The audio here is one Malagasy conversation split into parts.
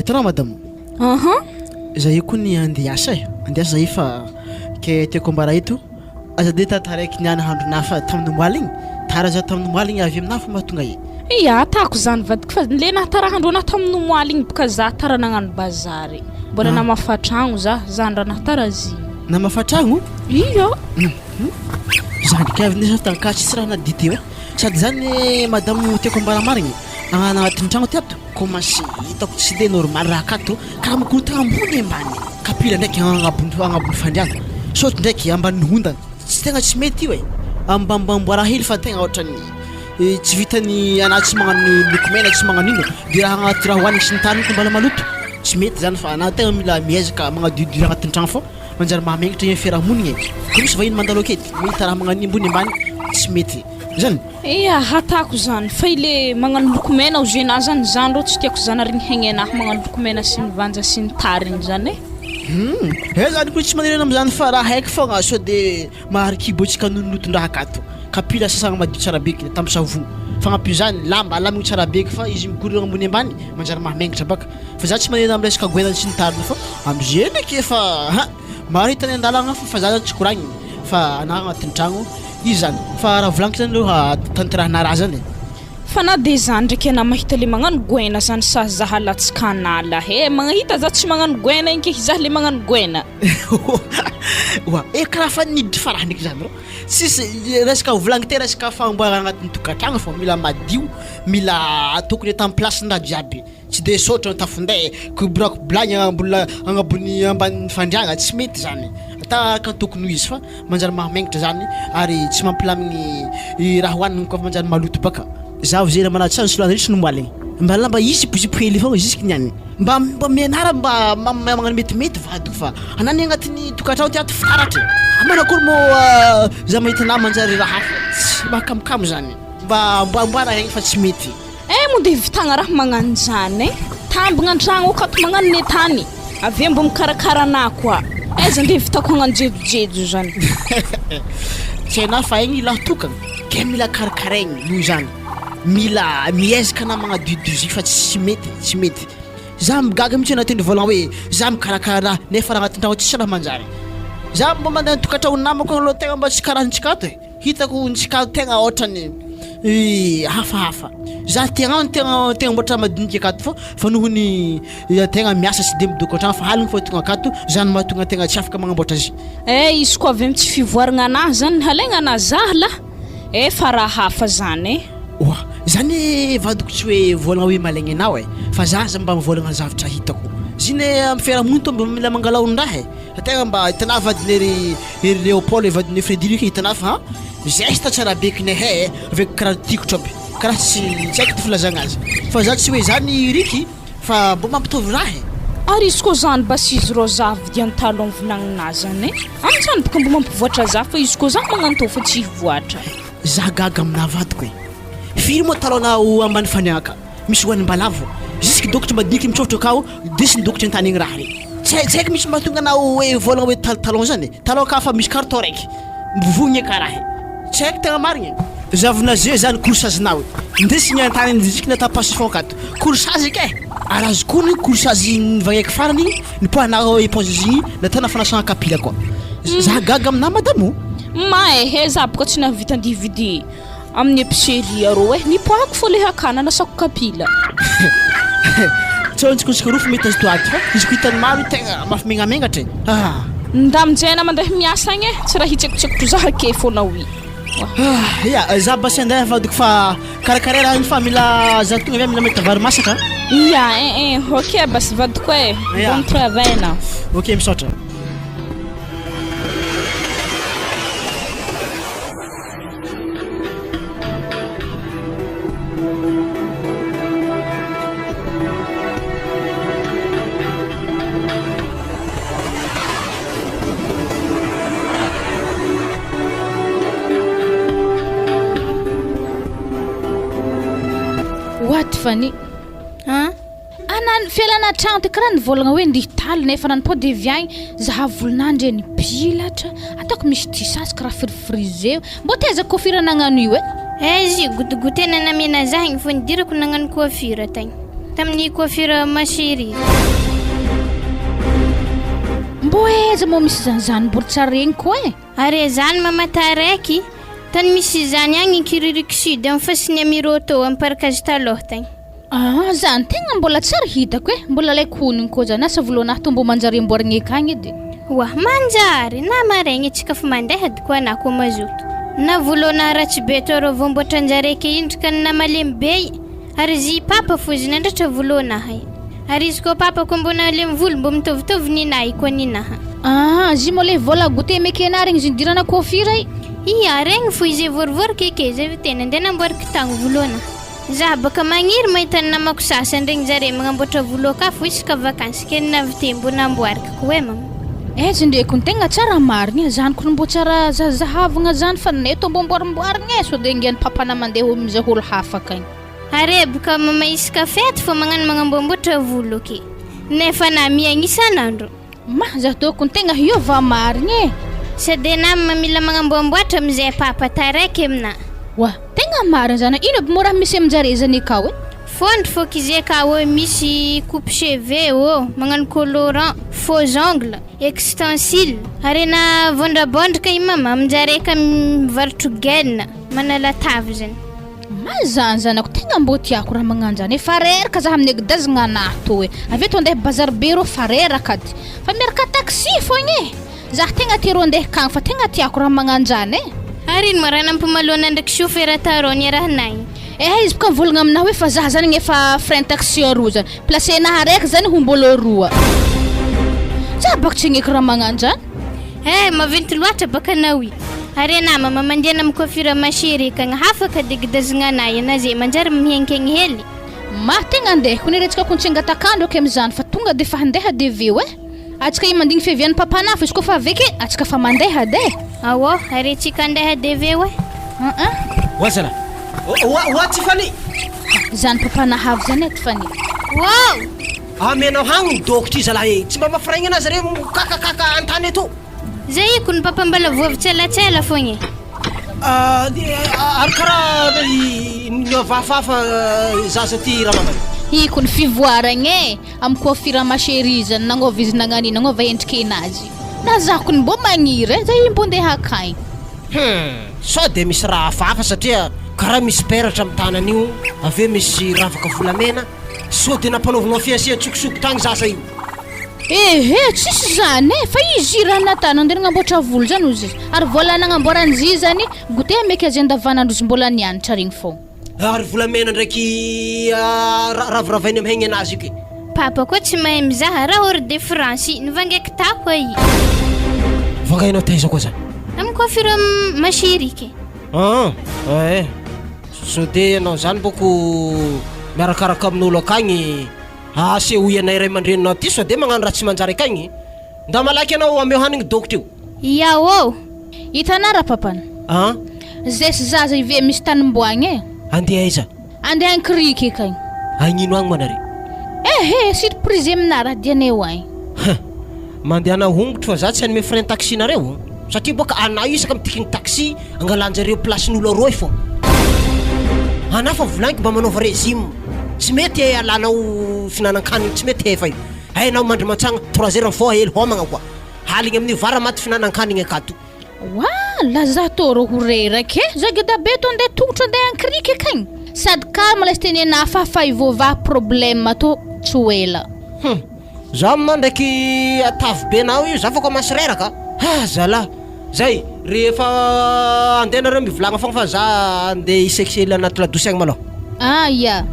Hitanao madamo. Zahay koa ny andiasa andiasa zahay fa ke teko mbara ito aza de tataraiky niana handro nafa tamin'ny moaligny tara za tamin'ny moaligny avy aminafa mahatonga e. Iya atako zany vadiko fa le natara handro na tamin'ny moaligny boka za tara nagnano bazary mbola namafatragno za zandra natara zy namafatragno iyo zany kavy sa tankatry sy raha nadite hoe sady zany madamo teko mbara marigny agnatin'ny tragno tiato commencé hitako tsy de normal raha akato karaha makonta ambony ambany kapila ndraiky agnabony fandriagna saotra ndraiky ambany ondana tsy tegna tsy mety io e ambambamboara hely fa tegna ohatrany tsy vitany ana tsy magnano lokomena tsy magnano ino de raha agnaty raha hoaniny sy ny tany mbala maloto tsy mety zany fa ana tegna mila miezaka magnadiodio agnatin'ny tragno fô manjary mahamengitra eny fiarahamonigny e ko misy vahiny mandalo akety mihita raha magnano ambony ambany tsy mety zany iya hatako zany fa ile magnano lokomena ozena zany zany rô tsy tiako zany arigny haignenahy magnano lokomena sy ny vanja sy ny tariny zany e zany koa tsy manirana am'zany fa raha haiko fogna so de maharikibo atsika nononoton-draha akato kapila sasagna madio tsara beky tamin'ny savogno fagnampio zany lamba alamigny tsara beky fa izy mikorigna ambony ambany manjary mahamengitra baka fa za tsy manirana amin'ny resaka goenany sy ny tariny fa am'zay ndraiky efa maro hitany an-dalagna fa za zany tsy koragniny fa ana agnatin'ny tragno izy zany fa raha volagniko zany aloha tanterahanà raha zany fa na de zany ndraiky ana mahita le magnano goena zany sa zaha latsikanala magnahita za tsy magnano goena inke za le magnano goena wa karaha fa niditry faraha ndraiky zany ro sisy resaka volagny te resaka famboara agnatin'ny tokantragno fa mila madio mila tokony atao amin'ny place-ndraha jiaby tsy de saotra tafonday kobrakoblagny agnabony ambanin'ny fandriagna tsy mety zany taka tokony izy fa manjary mahamengitra zany ary tsy mampilamigny raha hoaniny koa manjary maloto baka zaho zay manaty tsany solana sy nomoaligny mba izy posipo hely fogna jusque niany mba mianara mba magnano metimety vadiko fa anany agnatin'ny tokantragno tiato faratra amanakory mo za mahitana manjary raha hafa tsy makamokamo zany mba raha egny fa tsy mety mo de vitagna raha magnano zany tambagna an-tragno akato magnano ne tany avy mbo mikarakara koa zany de vitako hagnano jejojejo zany tsy hainao fa egny laha tokana ke mila karakaraigny noho zany mila miezaka na magnadiodio fa tsy mety za migaga mihitsy anatin'ny volant hoe za mikarakara nefa raha agnatin'ny tragno tsisy raha manjary za mba mandeha tokantragno namako aloha tegna mba tsy karaha ntsikato hitako ntsikato tegna ohatrany hafahafa za tegna mboatra madinika akato fa nohony tegna miasa sy de midoko an-tragno fa haligny fa tonga akato zany mahatonga tegna tsy afaka magnamboatra azy izy koa avy amin'ny tsy fivoaragna anahy zany halaigna anahy zahla fa raha hafa zany zany vadiko tsy hoe volagna hoe malaigny anao fa za mba mivolagna zavatra hitako ziny amin'ny fiarahamoniny to mba mila mangalaon-draha tegna mba hitanao vadiny ery Léopold vadiny Frédéric hitanao fa geste tsara bekinay avec karaha tikotra aby karaha tsy haiko ty filazagna azy fa za tsy hoe zany riky fa mba mampitovy raha ary izy koa zany basi izy rô za vidiany talon volagnina zany amin'izany boka mba mampivoatra za fa izy koa zany magnano to fa tsy hivoatra za gaga amina vadiko firy moa talonao ambany faniaka misy hoan'ny mbalavo jusque dokotry madinika mitsôfotro akao desiny dokotry an-tany igny raha regny tsy haiko misy mahatonga anao hoe volagna hoe talon zany talon ka fa misy carton raiky mivogny karaha tsy haiko tegna marigny zavinaze zany coursazinao ndesigny an-tany jusque nata passifon akato coursazy ke arazy koa ny coursazy nivagneky farany nipohanao éponge igny natana fanasagna kapila koa za gaga amina madamo za boka tsy navita DVD amin'ny épicerie rô nipoako fô le hakana nasako kapila tsontsika rofo mety azy toaty fa izy ko hitany maro tegna mafimegnamengatra ndamijena mandeha miasa agny tsy raha hitsekotsekotro za ake fôna oi za basy andeha vadiko fa karakara raha iny fa mila za tonga avy mila mety vary masaka ok basy vadiko bon travail na ok misaotra fany fialana tragno ty karaha nivolagna hoe ndihitaly nefa nany po de viagny zaha volinandry nipilatra ataoko misy tisasy karaha firifrizeo mbo tezako kofira nagnano io izy gotigotena namena za igny fo nidirako nagnano coiffure tagny tamin'ny coiffure Machiri. Mbô aiza moa misy zany mbola tsara regny koa e. Ary zany mamata raiky tany misy zany agny Kiririko Sud amin'ny fasiny Amiroto amin'ny parkage taloha tagny. Zany tegna mbola tsara hitako e. Mbola laiko honigny koa zany asa volonah tombo manjary amboarigny akagny edy. Wah, manjary na maraigny tsika fa mandeha koa na koa mazoto. Na volonah ratsy be toro vomboatra anjareke indrika na malemy be. Ary zy papa fozy nandratra volonah. Ary izy koa papa koa mbona lemy volo mbo mitovitovy ninahy koa ninaha. Zy moa le vola goûter mekena regny izy dirana coiffure ay. Iya, regny fo izy vorivor keke zay vitena andeha namboariko tagny volona. Za baka magniry mahita ny namako sasany regny zare magnamboatra volo ka fo isaka vakansy ke navite mbo namboariko koa e mama. Zindreko ny tegna tsara marigny zaniko ny mbo tsara zahavagna zany fa neto mbo mboarimboarigny so de ngian'ny papana mandeha amizay olo hafa akagny. Are baka mama isaka fety fo magnano magnambomboatra volo ke. Nefa na miaigny isanandro. Za toko ny tegna hiova marigny. Sady na mila magnambomboatra amizay papa taraiky amina. Wah, tegna marigny zany. Ino aby mora misy aminjare zany akao e? Fondro fô kizay ka misy coupe cheveux magnano colorant, faux ongles, extensiles. Ary na vondrabondraka i mama aminjare ka mivarotro gaine manala tavy zany. Mazany zanako tegna mbo tiako raha magnano zany. Efa reraka zaho amin'ny agdazagna anahy to e. Avy to andeha bazary be rô fa reraka ty. Fa miaraka taxi fogna e. Zaho tegna tia rô andeha kagny fa tegna tiako raha magnano zany e. Ary ino marana ampamaloana ndraiky chauffeur atarony rahanay. Izy baka mivolagna aminahy hoe fa zaho zany efa frein taxi roa zany. Place nahy raiky zany ho mbolo roa. Za baka tsy hagnaiky raha magnano zany. Maventy loatra baka naoy. Ary na mama mandiana amin'ny coiffure Machiri kagny hafaka digidazagna anay na zay manjary mihenkegny hely. Tegna andehako ny retsika kontsengatakandro ake amizany fa tonga de fa handeha de veo e. Atsika mandigny fiavian'ny papana fa izy koa fa aveke atsika fa mandeha de. Awo, ary tsika andeha de veo e. Wazala. Wa Tiffany. Zany papana havy zany Tiffany. Wow! Menao hagny dokotry zalahy. Tsy mba mafraigny anazy re kakakaka antany eto. Zay ko ny papa mbala voavitselatsela fogna. Ary karaha niovafafa zaza ty ramama. Iko ny fivoaragny e. Amin'ny coiffure Machiri zany nagnova izy nagnanina nagnova endrika enazy. Na zako ny mbo magniry zay mbo ndeha akagny. So de misy raha hafahafa satria karaha misy peratra amin'ny tanan'io, aveo misy ravaka volamena. So de nampanaovanao fiasia tsokosoko tagny zaza io. Tsisy zany e. Fa izy raha natana andeha nagnamboatra volo zany ozy. Ary vola nagnamboaran'izy zany goûter meky azy andavanandro izy mbola nianatra regny fogna. Ary volamena ndraiky ravoravainy amin'ny haigny anazy io ke. Papa koa tsy mahay mizaha raha hors de France nivangaiky tako i. Vangainao taiza koa zany? Amin'ny coiffure Machiri ke. So de anao zany boko miarakaraka amin'olo akagny aseho ianay ray aman-dreninao ty so de magnano raha tsy manjary akagny. Nda malaky anao ameo hanigny dokotry io. Yao. Hitanao raha papana. Zay sy zaza ive misy tanimboagny e. Andeha aiza? Andeha ankiriky akagny. Agnino agny manare? Surprise amina raha dianay hoagny. Mandeha hongotro fa za tsy hanome frein taxi nareo. Satria boka anao isaka mitikiny taxi angalanjareo placen'olo roy fo. Anao fa volagniko mba manaova régime. Tsy mety alanao finanan-kanigny tsy mety efa io. Hainao mandry mantsagna 3 heures fo hely homagna koa. Haligny amin'ny vara maty finanan-kanigny akato. Laza toro ho reraka e. Zagada be to andeha tongotra andeha ankiriky akagny. Sady kalma lazy tenena hafahafa ivôvaha problème to tsy ho ela. Zaho mandraiky atavy be nao io, za fa koa masy reraka. Zala. Zay, rehefa andeha nareo mivolagna fogna fa za andeha isekisely anaty ladosy agny maloha. Ya.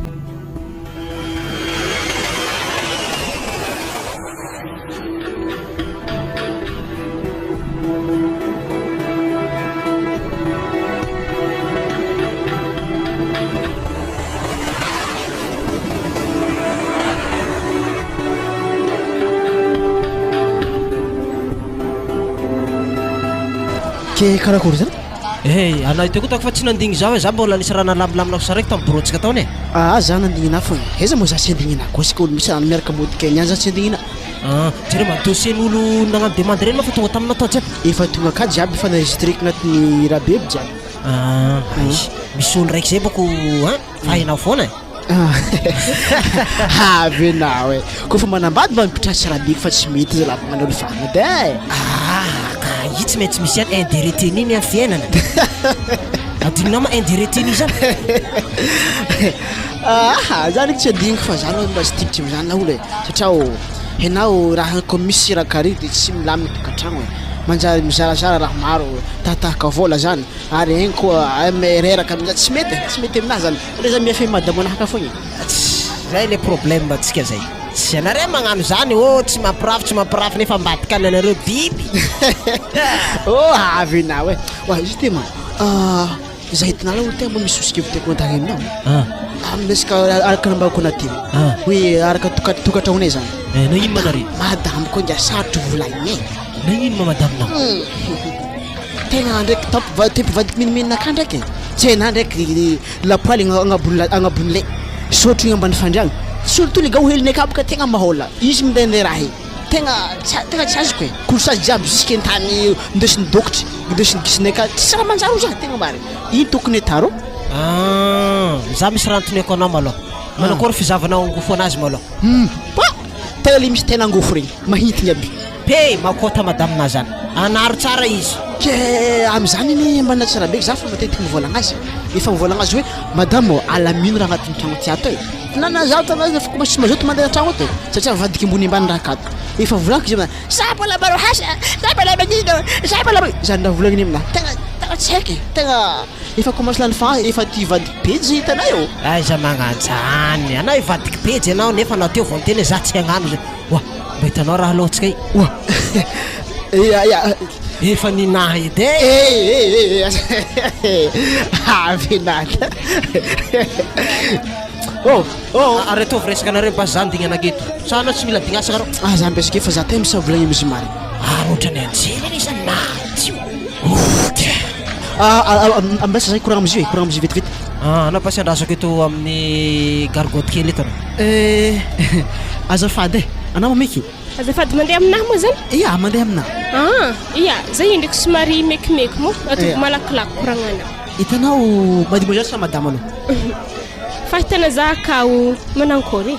Ke karakory zany? Anao ito koa fa tsy nandigny zao za mbola nisy raha nalamilaminao saraiky tamin'ny brotsika taony e. Za nandignina fogna. Aiza moa za tsy andignina koa sika olo misy miaraka modika niany za tsy andignina. Jere dossier-n'olo nagnano demande reny ma fa tonga taminao tao jiaby? Efa tonga ka jiaby efa naregistreko agnatin'ny rahabeby jiaby. Misy olo raiky zay bako fa hainao foana e. Avy nawe kofa manambady mba mipitrasa raha fa tsy mety zala manao fana de ka io tsy maintsy misy any indireteny iny amin'ny fiainana adinao ma indireteny zany zany tsy adiniko fa zany mba sy tipitimy zany na olo satria hainao raha comme misy rakary de tsy milamina tokantragno manjary mizarazara raha maro tatahaka vola zany ary egny koa reraka amin'izany tsy mety aminazy zany reza miafy madamo anahaka fogna zay le problème atsika zay tsy anareo magnano zany tsy mampirafy nefa ambadika anareo biby avy nawe wa izy tema za hitinala olo tegna mba misy osikevy tiako mantagny aminao amresaka araka nambako anaty hoe araka tokantragnonay zany na ino manare madamo koa ngia sarotro volagny na ino ma madamonao tegna ndraiky tempivadiky miniminaka ndraiky tsy hainah ndraiky lapoaly agnabon'le sotro igny ambany fandriagna surtout le gao heliny akabaka tegna mahola izy mindain'le raha tegna tsy azoko korsage jiaby jusque antany ndesiny dokotry ndesiny gisiny aka tsy raha manjary za tegna mary ino tokony ataro za misy rantoneko anao malôha manakory fizavanao angofo anazy malôha tegna le misy tena angofo regny mahintiny aby pe makota madamina zany anaro tsara izy ke am'izany iny ambana tsara beky za fa matetiky mivolagna azy efa mivolagna azy hoe madame alamino raha agnatin'ny tragno ty ato nana zaho tanazy fa koa tsy mazoto mandeha tragno ato satria vadiky ambony ambany raha akato efa volagniky izy amina sabalabaro hasa sabalabanino sabalabaro zany raha volagniny amina tegna tsy haiky tegna efa commence lany fa efa ty vadiky pejy hitanay aiza magnanjany anao ivadiky pejy anao nefa anao teo vonteny za tsy hagnano zany wa mba hitanao raha lohatsika i wa efa ninahy edy avy nata aretovy resaka anareo mba zany digna anageto sa anao tsy mila dignasa rô za mbesake fa za tegna misavolagny amizy mary ohatrany anjely any zany natio ambasa zay koragna amizy koragna amizy vetivety anao basy andrasako eto amin'ny gargote kely eto anao azafady anao mameky azafady mandeha aminahy moa zany ia mandeha aminahy ia zay ndraiky somary mekimeky mo atoko malakilaky koragnana hitanao mademoiselle sa madame aloha fahitana za akao manankory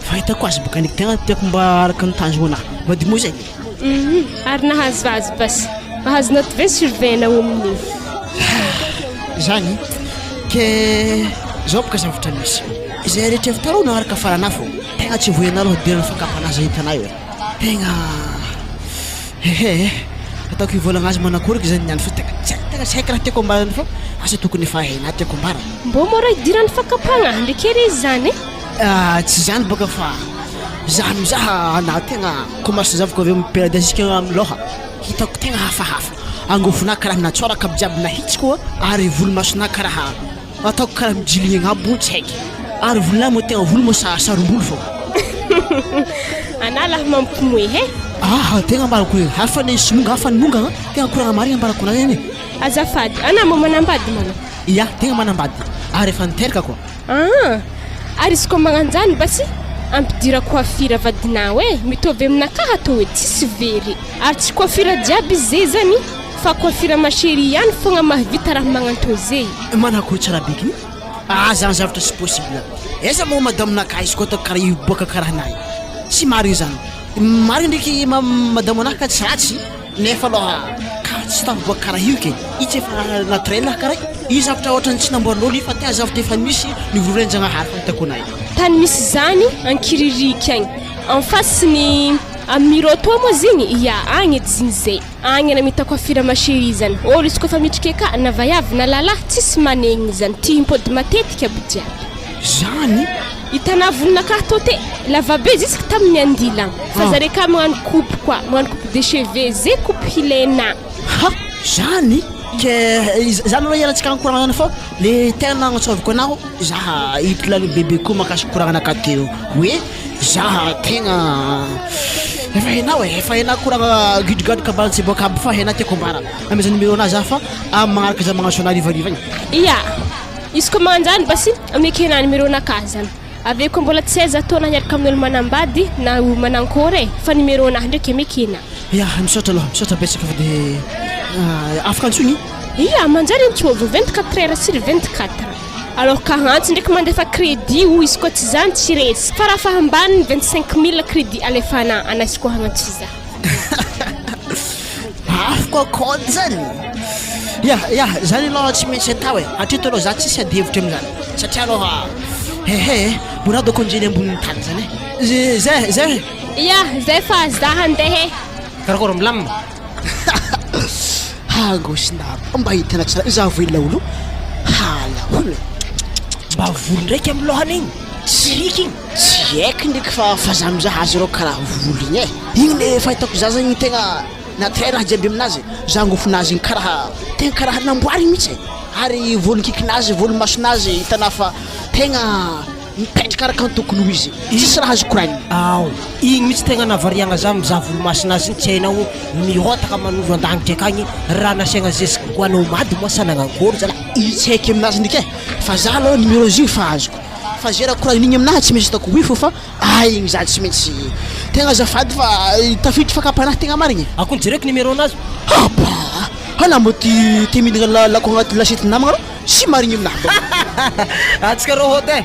fahitako azy boka ndraiky tegna tiako mba araka ny tanjona anahy mademoiselle ary nahazovazy basy mahazo notre ve surveillant amin'io zany ke zao boka zavatra misy zay rehetra efa tarao nagnaraka farana fo tegna tsy voena aloha dirany fakapanazy hitanay tegna ataoko hivolagna azy manakoriky zany niany fa tegna tsy haiko raha tiako ambarany fa asa tokony efa haina tiako ambara mbô mora idirany fakapagna ndraiky ery izy zany tsy zany boka fa za mizaha ana tegna commence zavako avy miperadasika amloha hitako tegna hafahafa angofona karaha natsoraka abijiaby nahitsy koa ary volomasona karaha ataoko karaha mijiligny agnabo tsy haiky ary volona mo tegna volo mo sarombolo fô ana laha mampimoe tegna ambarako hoe hafa ny simonga hafa ny mongana tegna koragna marigna ambarako nazy eny azafady ana mo manambady mana ia tegna manambady ary efa niteraka koa ary izy koa magnanjany basy ampidira coiffure vadinao mitovy aminakahy atao hoe tsisy very ary tsy coiffure jiaby izy zay zany fa coiffure masheri ihany fogna mahavita raha magnantô zay manako tsara bekiny zany zavatra sy possible esa mo madame nakahy izy koa atao karaha iboaka karaha nahy tsy marigny zany marigny ndraiky madame anahy ka tsy ratsy nefa aloha tsy tavaboaka karaha io ke itsy efa naturel karaha io zavatra ohatrany tsy namboarin'olo io fa tea zavatra efa misy nivorenjanahary fahitako anahy tany misy zany ankiririky agny en face ny amiro toa moa zegny ia agny edy ziny zay agny ana mita coiffure masheri zany olo izy koa fa mitriky aka na vaiavy na lalahy tsisy manegny zany tia impody matetika aby jiaby zany hitanà volonakahy tô te lava be jusque tamin'ny andilagna fa zare ka magnano coupe koa magnano coupe de cheveux zay coupe hilena zany ke zany aloha ialatsika ankoragna zany fa le tegna agnatsoviko anao zaha hitla le bebe koa makasiky koragnanaka teo hoe zaha tegna efa hainao efa hainao koragna gidigadika ambaratsy boaka aby fa hainao tiako ambara ameza numéro anazy za fa magnaraka za magnasona rivarivagny ia izy koa magnanjany basy ameky hena numéro nakahy zany aveo koa mbola tsy aiza taona niaraka amin'olo manambady na manankory fa numéro anahy ndraiky ameky hena ia misaotra aloha misaotra betsaka fa de afaka antsogny ia manjary antsovy 24 heures sur 24 alors karantsy ndraiky mandefa crédit o izy koa tsy zany tsy resy fa raha fahambaniny 25 000 crédit alefana anasy koa hagnatsy za afaka kôdy zany ya zany aloha tsy maintsy atao e hatreto aloha za tsisy adihevitra am'zany satria aloha bona doko anjely ambonin'ny tany zany e zay ya zay fa za handeha karakory milamina angosinapo mba hitana tsara za voila olo hala mba volo ndraiky amin'ny lohany igny tsiriky igny tsy haiko ndraiky fa za mizaha azy reo karaha volo igny igny le fahitako za zany tegna natray raha jiaby aminazy za angofinazy igny tegna karaha namboary mihitsy ary volon-kikinazy volo-masonazy hitana fa tegna mipetraka araka ny tokony ho izy tsisy raha azo korainy igny mihitsy tegna navariagna za mizaha volo-masinazy igny tsy hainao mihotaka manoro an-danitra akagny raha nasiagna zesika ko anao mady moa sanagnankôry zala tsy haiky aminazy ndraiky fa za aloha numéro zio fa azoko fa zay raha koragn'igny aminahy tsy maintsy hitako wifo fa igny za tsy maintsy tegna azafady fa tafiditry fakapanahy tegna marigny akony jereko numéro anazy anambo ty midina lako agnaty lasety namagna rô sy marigny aminahy atsika rô hôte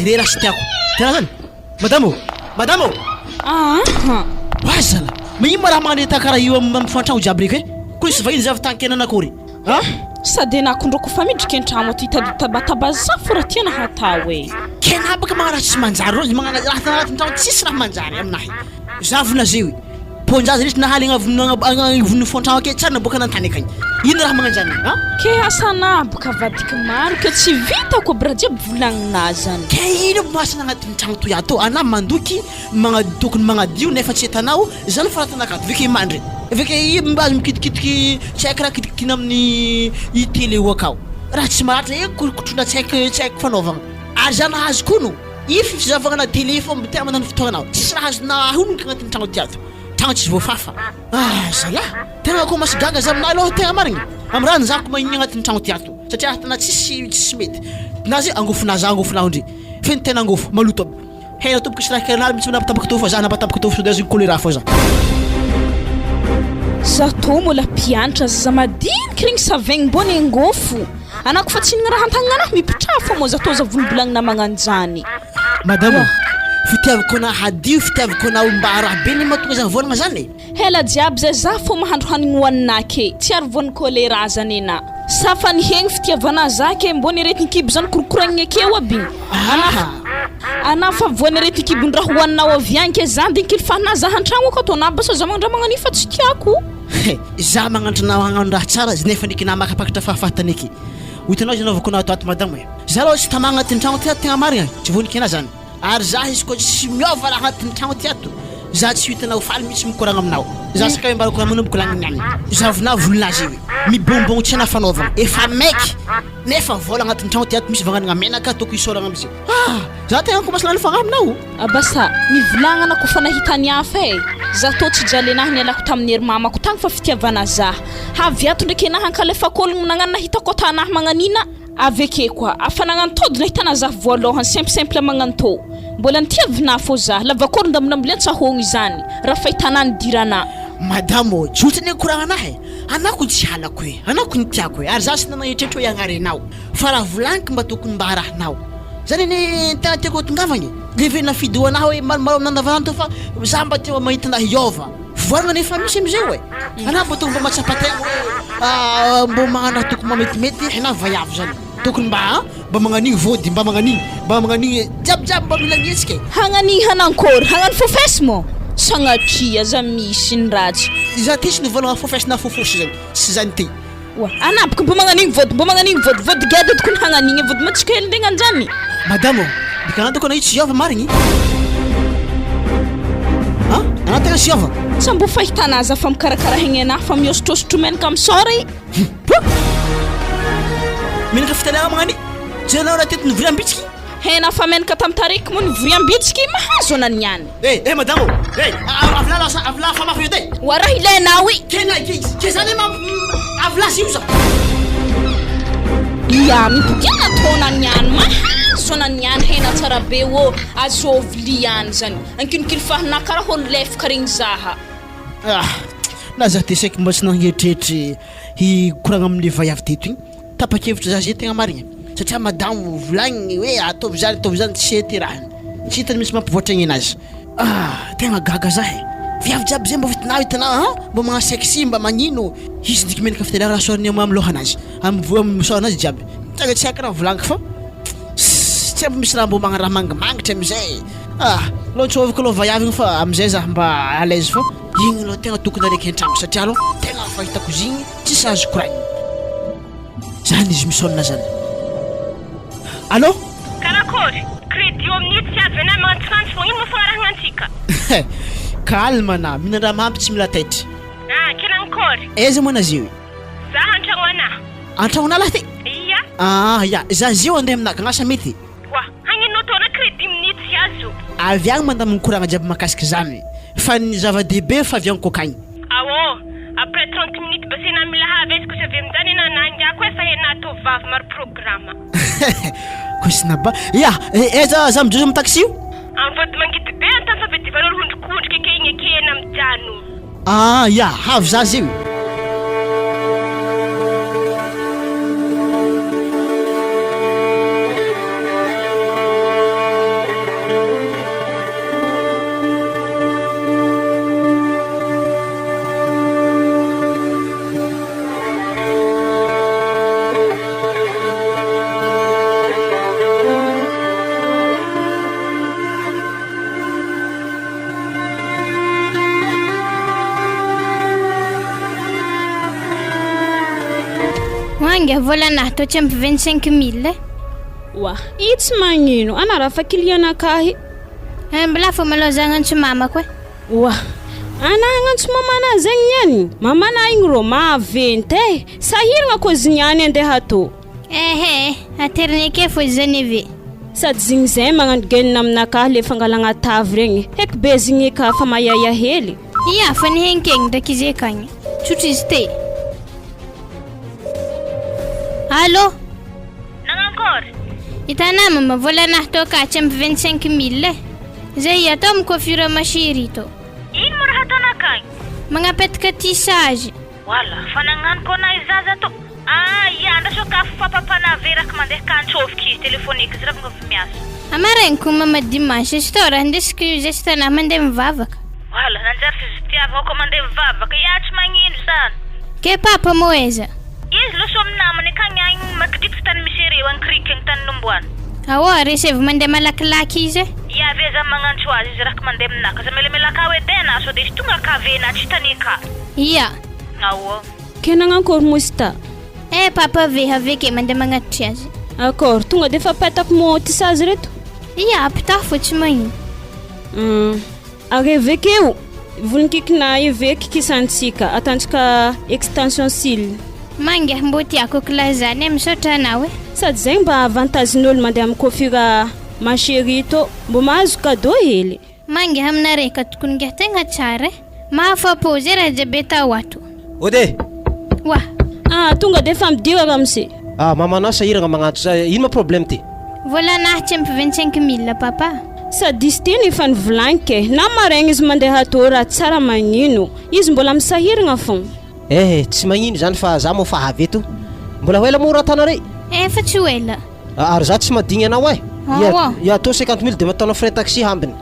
re raha sy tiako tena zany madamo wazala magnino ma raha magnaneta karaha io amin'ny fantragno jiaby reky koa isy vahiny zavy tankenanakory sady anakondroko fa midriky an-tragno aty tabatabaza fo raha tiana hatao e kena baka magnaraha tsy manjary ro magnana raha tanaty tragno tsisy raha manjary aminahy zavona zeo ponjazy rehetra nahaly agnavon'ny fontragno ake tsara naboaka nantany akagny ino raha magnanjany ke asana boka vadiky maro ke tsy vitako aby raha jiaby volagninaa zany ke ino masina agnatin'ny tragno toy ato ana mandoky tokony magnadio nefa tsy hitanao zany faratanakato veke mandry veke mbazy mikitikitiky tsy haiko raha kitikina amin'ny itele io akao raha tsy maratra kotrona tsy haiko fanaovagna ary zany azo kono ifizavagna na tele fô tegna manano fotoagnanao tsisy raha azona hononika agnatin'ny tragno ty ato tragno tsisy voafafa zala tegna ko masigaga za aminah aloha tegna marigny amy raha nizako magniny agnatin'ny tragno ty ato satria tana tsisy mety nazy angofona ndre feny tena angofo maloto aby hena tompoko sy raha kanaly mitsy napatabaka to fa za napatabaka to fa sode azony choléra fô za to mola mpianatra za madiniky regny savegny mbony angofo anako fa tsy nigna raha antagnanahy mipitrafa moa za to za volobolagnina magnanjany madamo fitiavako na hadio fitiavako na mba raha be ny matonga za volagna zany hela jiaby zay za fô mahandro hanigny hoaninake tsy ary vony choléra zany ena safa ny hegny fitiavana zake mbony retigny kibo zany korokoragniny akeo aby ana fa voany retigny kibon-draha hoaninao avy agny ke zany dinkily fahana za hantragno ako atao nabasa za magnandra magnani fa tsy tiako za magnandrana magnano raha tsara nefa niky na makapakatra fahafatany eky hitanao zany avako na ato madamo za aloha tsy tamagna agnatin'ny tragno ty ato tegna marigna tsy voaniky ana zany ary za izy koa tsy miova raha agnatin'ny tragno ty ato za tsy hitanao faly mihitsy mikoragna aminao za sakay mba manomboko lagniny agny zavona volonazy io mibombogno tsy ana fanaovagna efa maiky nefa vola agnatin'ny tragno ty ato misy vagnanagna menaka toko isoragna amizay za tegna ko masalany fagna aminao abasa mivolagnana ko fa nahitany hafa za to tsy jalenahy nialako tamin'ny hery mamako tagny fa fitiavana za havy ato ndraiky enahy ankalefa ologno nagnano nahitako atanahy magnanina aveke koa afa nagnano tody nahitana za voalohany simple magnano to mbola nitiavina fô za lavakory ndamina tsahogno izany raha fahitanany dirana madamo jotsiny koragnanahy anako tsy halako anako ny tiako ary za sy nanahitretra hoe agnarenao fa raha volaniko mba tokony mba harahinao zany ny tegna tiako tongavagny levena fidoanahy hoe malomalo aminandavanandro fa za mba teo mahitana hiova voaragna nefa misy amizay ana mba tokony mba matsapategna hoe mba magnano raha tokony mametimety hena vaiavo zany tokony mba magnanigny vody mba magnanigny jiabijiaby mba mila mietsika hagnanigny hanankory hagnano fofesy mo sagnatria za misy ny ratsy za ty sy nivolagna fofesy na fofosy zany sy zany ty anapaka mba magnanigny vody gedy tokony hagnanigny vody matsika hely ndegna anjany madamo dikanatoko na io tsy iova marigny ana tegna sy iova sambo fahitana za fa mikarakara hegny anahy fa miosotrosotro menaka amy sora menaka fitaliagna magnany janao raha tety nivoriam-bitsiky hena fa menaka tamin'ny tariky moa nivoriam-bitsiky mahazo anany niany madamo avla famafy io te wa raha ilainao i kena ke zany avlasy io za ia mipokiana taona niany mahazo anany niany hena tsara be ô azovli any zany ankinokilo fahana karaha olo lefaka regny zaha na za te saiky mba tsy nagneritreritry hikoragna amin'le vaiavy teto igny tapakevitra za zay tegna marigna satria madamo volagniny hoe ataovy zany tsy hety rahany tsy hitany misy mampivoatra igny anazy tegna gaga zahe viavy jiaby zay mba vitinao hitanao mba magna sexy mba magnino izy diky menaka fitela raha soriny amin'ny loha anazy amisoa anazy jiaby tsaga tsy haiko raha volagniky fa tsy mba misy raha mbo magna raha mangimangitra amizay loantsoviko aloha vaiavy igny fa amizay za mba à l'aise fa igny aloha tegna tokony araiky an-tragno satria aloha tegna fahitako izy igny tsisy azo koraigny zany izy misôlina zany allo karakory crédit amin'ny tsy avy ana magnantsikansy fô ino moa raha gnantsika calme na minan-draha mampy tsy mila taitry kenankory aiza moa anazy io za antragno ana an-tragno lahy te iya ya za zio andeha aminaka agnasa mety wa hagnino tona crédit minutes azo avy agny mandamy mikoragna jiaby makasiky zany fa ny zava-dehibe fa avy agny kokagny awo après 30 minutes basena mila havesiko sy avy amin'izany ena nangiako efa hena tovavy maro programa kosina ba ya aiza za mijozo amin'ny taxi io amvody mangidy be antany fa vedivan'olo hondrikondriky ake igny ake ena mijano ya havy za zio Mangia volana to tsy ampy 25 000 wa itsy magnino ana raha fa client akahy mbola fa malao zagnantso mamako wa ana agnantso mamana zegny niany mamana igny ro maventy sahiragna kozy niany andeha ato aterneke fo zany ve sady zigny zay magnano genina aminakahy le fangalagna tavy regny heky be zigny ka fa mayaya hely ia fa nihenkegny ndraiky izy akagny tsotro izy te allo nanankory itana mama volana to ka tsy ampy 25 000 zay atao mikofira mashiri to ino mo raha ataona akagny magnapetraka tissage wala fa nagnano kona izaza to ia andraso ka fapapanaveraky mandeha kantsoviky izy telefoniky izy raha mingofy miasa amaregniko mama dimanche stora andesiko zestana mandeha mivavaka wala nanjary fizitiavako ko mandeha mivavaka iatsy magnino zany ke papa moeza izy loso aminamany akagny agny makidiko tany misy reo ankrika agny tany nomboana awa resevy mandeha malakilaky izy ia ve za magnantso azy izy raha mandeha aminaka za melamelaka ao edena so de izy tonga kavena tsy hitany ka ia awo ke nagnankory mosita papa ve aveke mandeha magnatitry azy accord tonga de fa petako mo tissage reto ia apita fo tsy magnino arevekeo voninkikina eveky kisantsika atantsika extension cils mangia mbo tiako kilazany misaotra anao sady zegny mba avantagen'olo mandeha amin'ny kofira masheri to mbo mahazo cadeau hely mangia aminareka tokony ngia tegna tsara mahafapôzy raha jiaby atao ato ode wa tonga de fa midiraka amse mamanao sahiragna magnantso za ino ma problème ty volanahy tsy ampy 25 000 papa sady izy ty nefa nivolanike na maraigna izy mandeha ato raha tsara magnino izy mbola misahiragna fogna tsy magnino zany fa za mo fa avy eto mbola hoela mo raha tanare fa tsy hoela ary za tsy madigny anao ia to 50 000 de mataonao frais taxi hambiny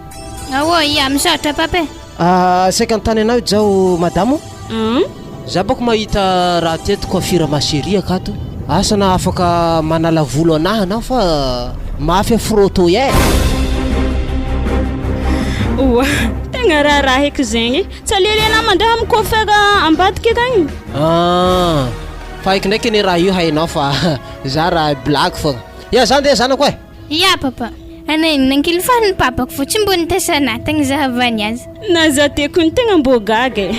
ia misaotra papa 50 tany anao zao madamo za boko mahita raha teto coiffure masheri akato asana afaka manala volo anahy anao fa mafy afroto oa tegna raha heky zegny tsalelena mandeha amin'ny coiffeur ambadika akagny fa haiky ndraiky ane raha io hainao fa za raha blague fogna ia za ndeha zanako ia papa anay nankilifany papako fo tsy mbo nitesana tagny zahavany azy na za teko ny tegna mbo gaga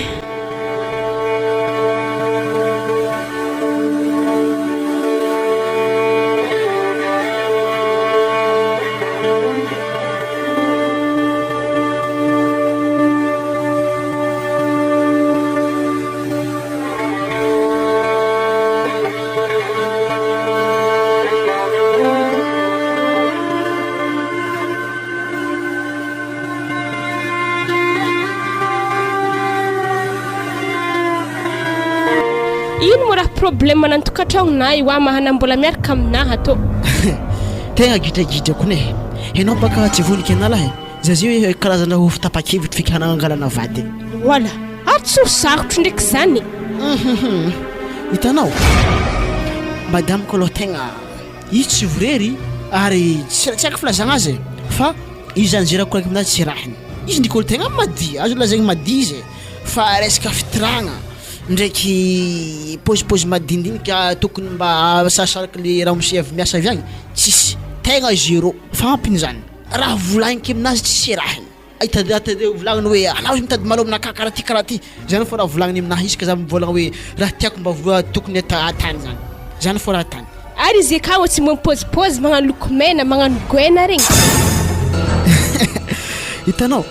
ino mo raha problème nantokatragnonay wa mahanambola miaraka aminahy atô tegna gidragidra kone hainao baka tsy vonika analahy zazio hoe karazana ho fitapakevitra fika hanangalana vady wala ary tsy ho sarotro ndraiky zany hitanao madame kaloha tegna izy tsy vorery ary tsy haiko filazagna azy fa izy zany jerako raiky aminazy tsy rahiny izy ndikolo tegna madi azo lazaigny madi izy fa resaka fitiragna ndraiky pôzipôzy madindinika tokony mba sasaraky le raha mosy avy miasa avy agny tsisy tegna zéro fampiny zany raha volagniko aminazy tsy rahiny itadade volagniny hoe anao mitady malo aminaka karaha ty zany fô raha volagniny aminahy izy ka za mivolagna hoe raha tiako mba tokony atany zany fô raha tany ary izy ka tsy mampôzipôzy magnano lokomena magnano goena regny hitanao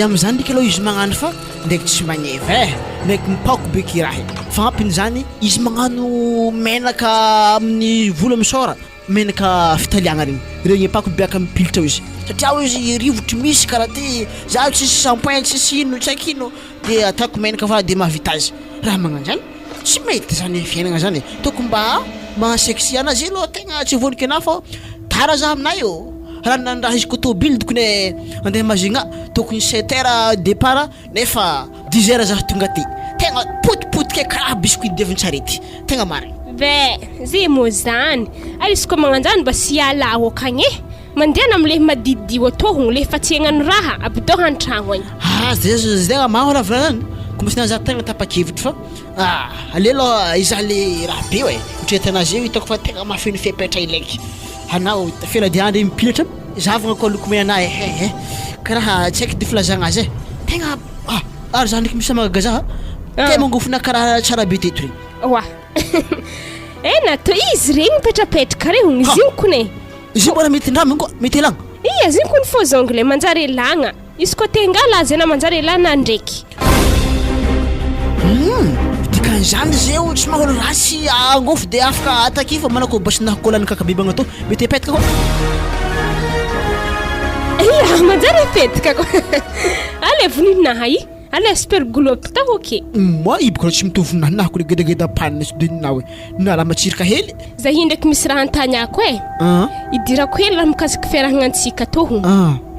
am'izany ndraiky aloha izy magnano fa ndraiky tsy magneva ndraiky mipako beky raha fampiny zany izy magnano menaka amin'ny volo misora menaka fitaliagna regny ipako biaka mipilitra izy satria izy rivotry misy karaha ty za tsisy shampoing tsisy ino tsaiky ino de ataoko menaka fa de mahavita azy raha magnano zany tsy mety zany fiainagna zany tokony mba mansexy anazy aloha tegna tsy vonika anahy fa tara za aminay io raha nandraha izy ko tôbily tokony andeha mazigna tokony 7 heures départ nefa 10 heures za tonga ty tegna potipotika karaha biscuit devintsarety tegna marigny ve zay mo zany ary izy koa magnanjany mba sy alao akagny mandeha am'le madididio atô le fa tsy hagnano raha abdô hantragno agny zegna mahora volana kombasina za tegna tapakevitra fa alelo iza le raha be hoe mitretanazy io hitako fa tegna mafiny fepetra ilaiky anao feladiandre mipilatra zavagna koa lokomena karaha tsy haiko de filazagna azy tegna ary za ndraiky misy magagaza te mangofona karaha tsara be teto regny wa ena to izy regny mipetrapetraka regny izy iny kone izy mbola mety ndramy koa mety elagna iya ziny kony faux ongle manjary elagna izy koa tengala azy na manjary elana ndraiky dikan'izany zeo tsy maholo rasy angofo de afaka atakifa manako basinaha kolany kakabibagna to mety apetaka koa iya manjary apetaka koa ale voninahy ale superglobe ta oke moi iboko tsy mitovy nanahy ko le gedageda-panina sy denina hoe nala matsirika hely za hi ndraiky misy raha antanyako idirako hely raha mikasiky fiarahagnantsika tô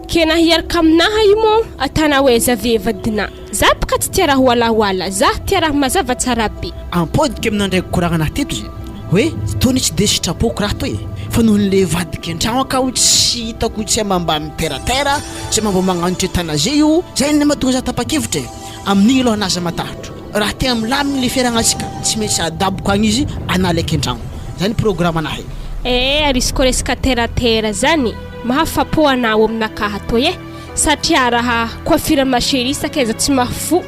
ke na hiaraka aminaha io mo atana hoe zave vadina za baka tsy tia raha hoalahoala za tia raha mazava tsara be ampodika aminandraiky koragnanahy teto zay hoe tony tsy de sitrapoko raha to fa noho le vadika an-tragno akao tsy hitako tsy mamba miteratera tsy mamba magnanitra tana zay io zay ny mahatonga za tapakevitra amin'igny aloha anazy matahatra raha tegna milaminy le fiaragnantsika tsy maintsy adaboko agny izy analaiky an-tragno zany programme anahy ary izy koa resaka teratera zany mahafapo anao aminakaha to satria raha coiffure masheri sakaiza tsy mahafo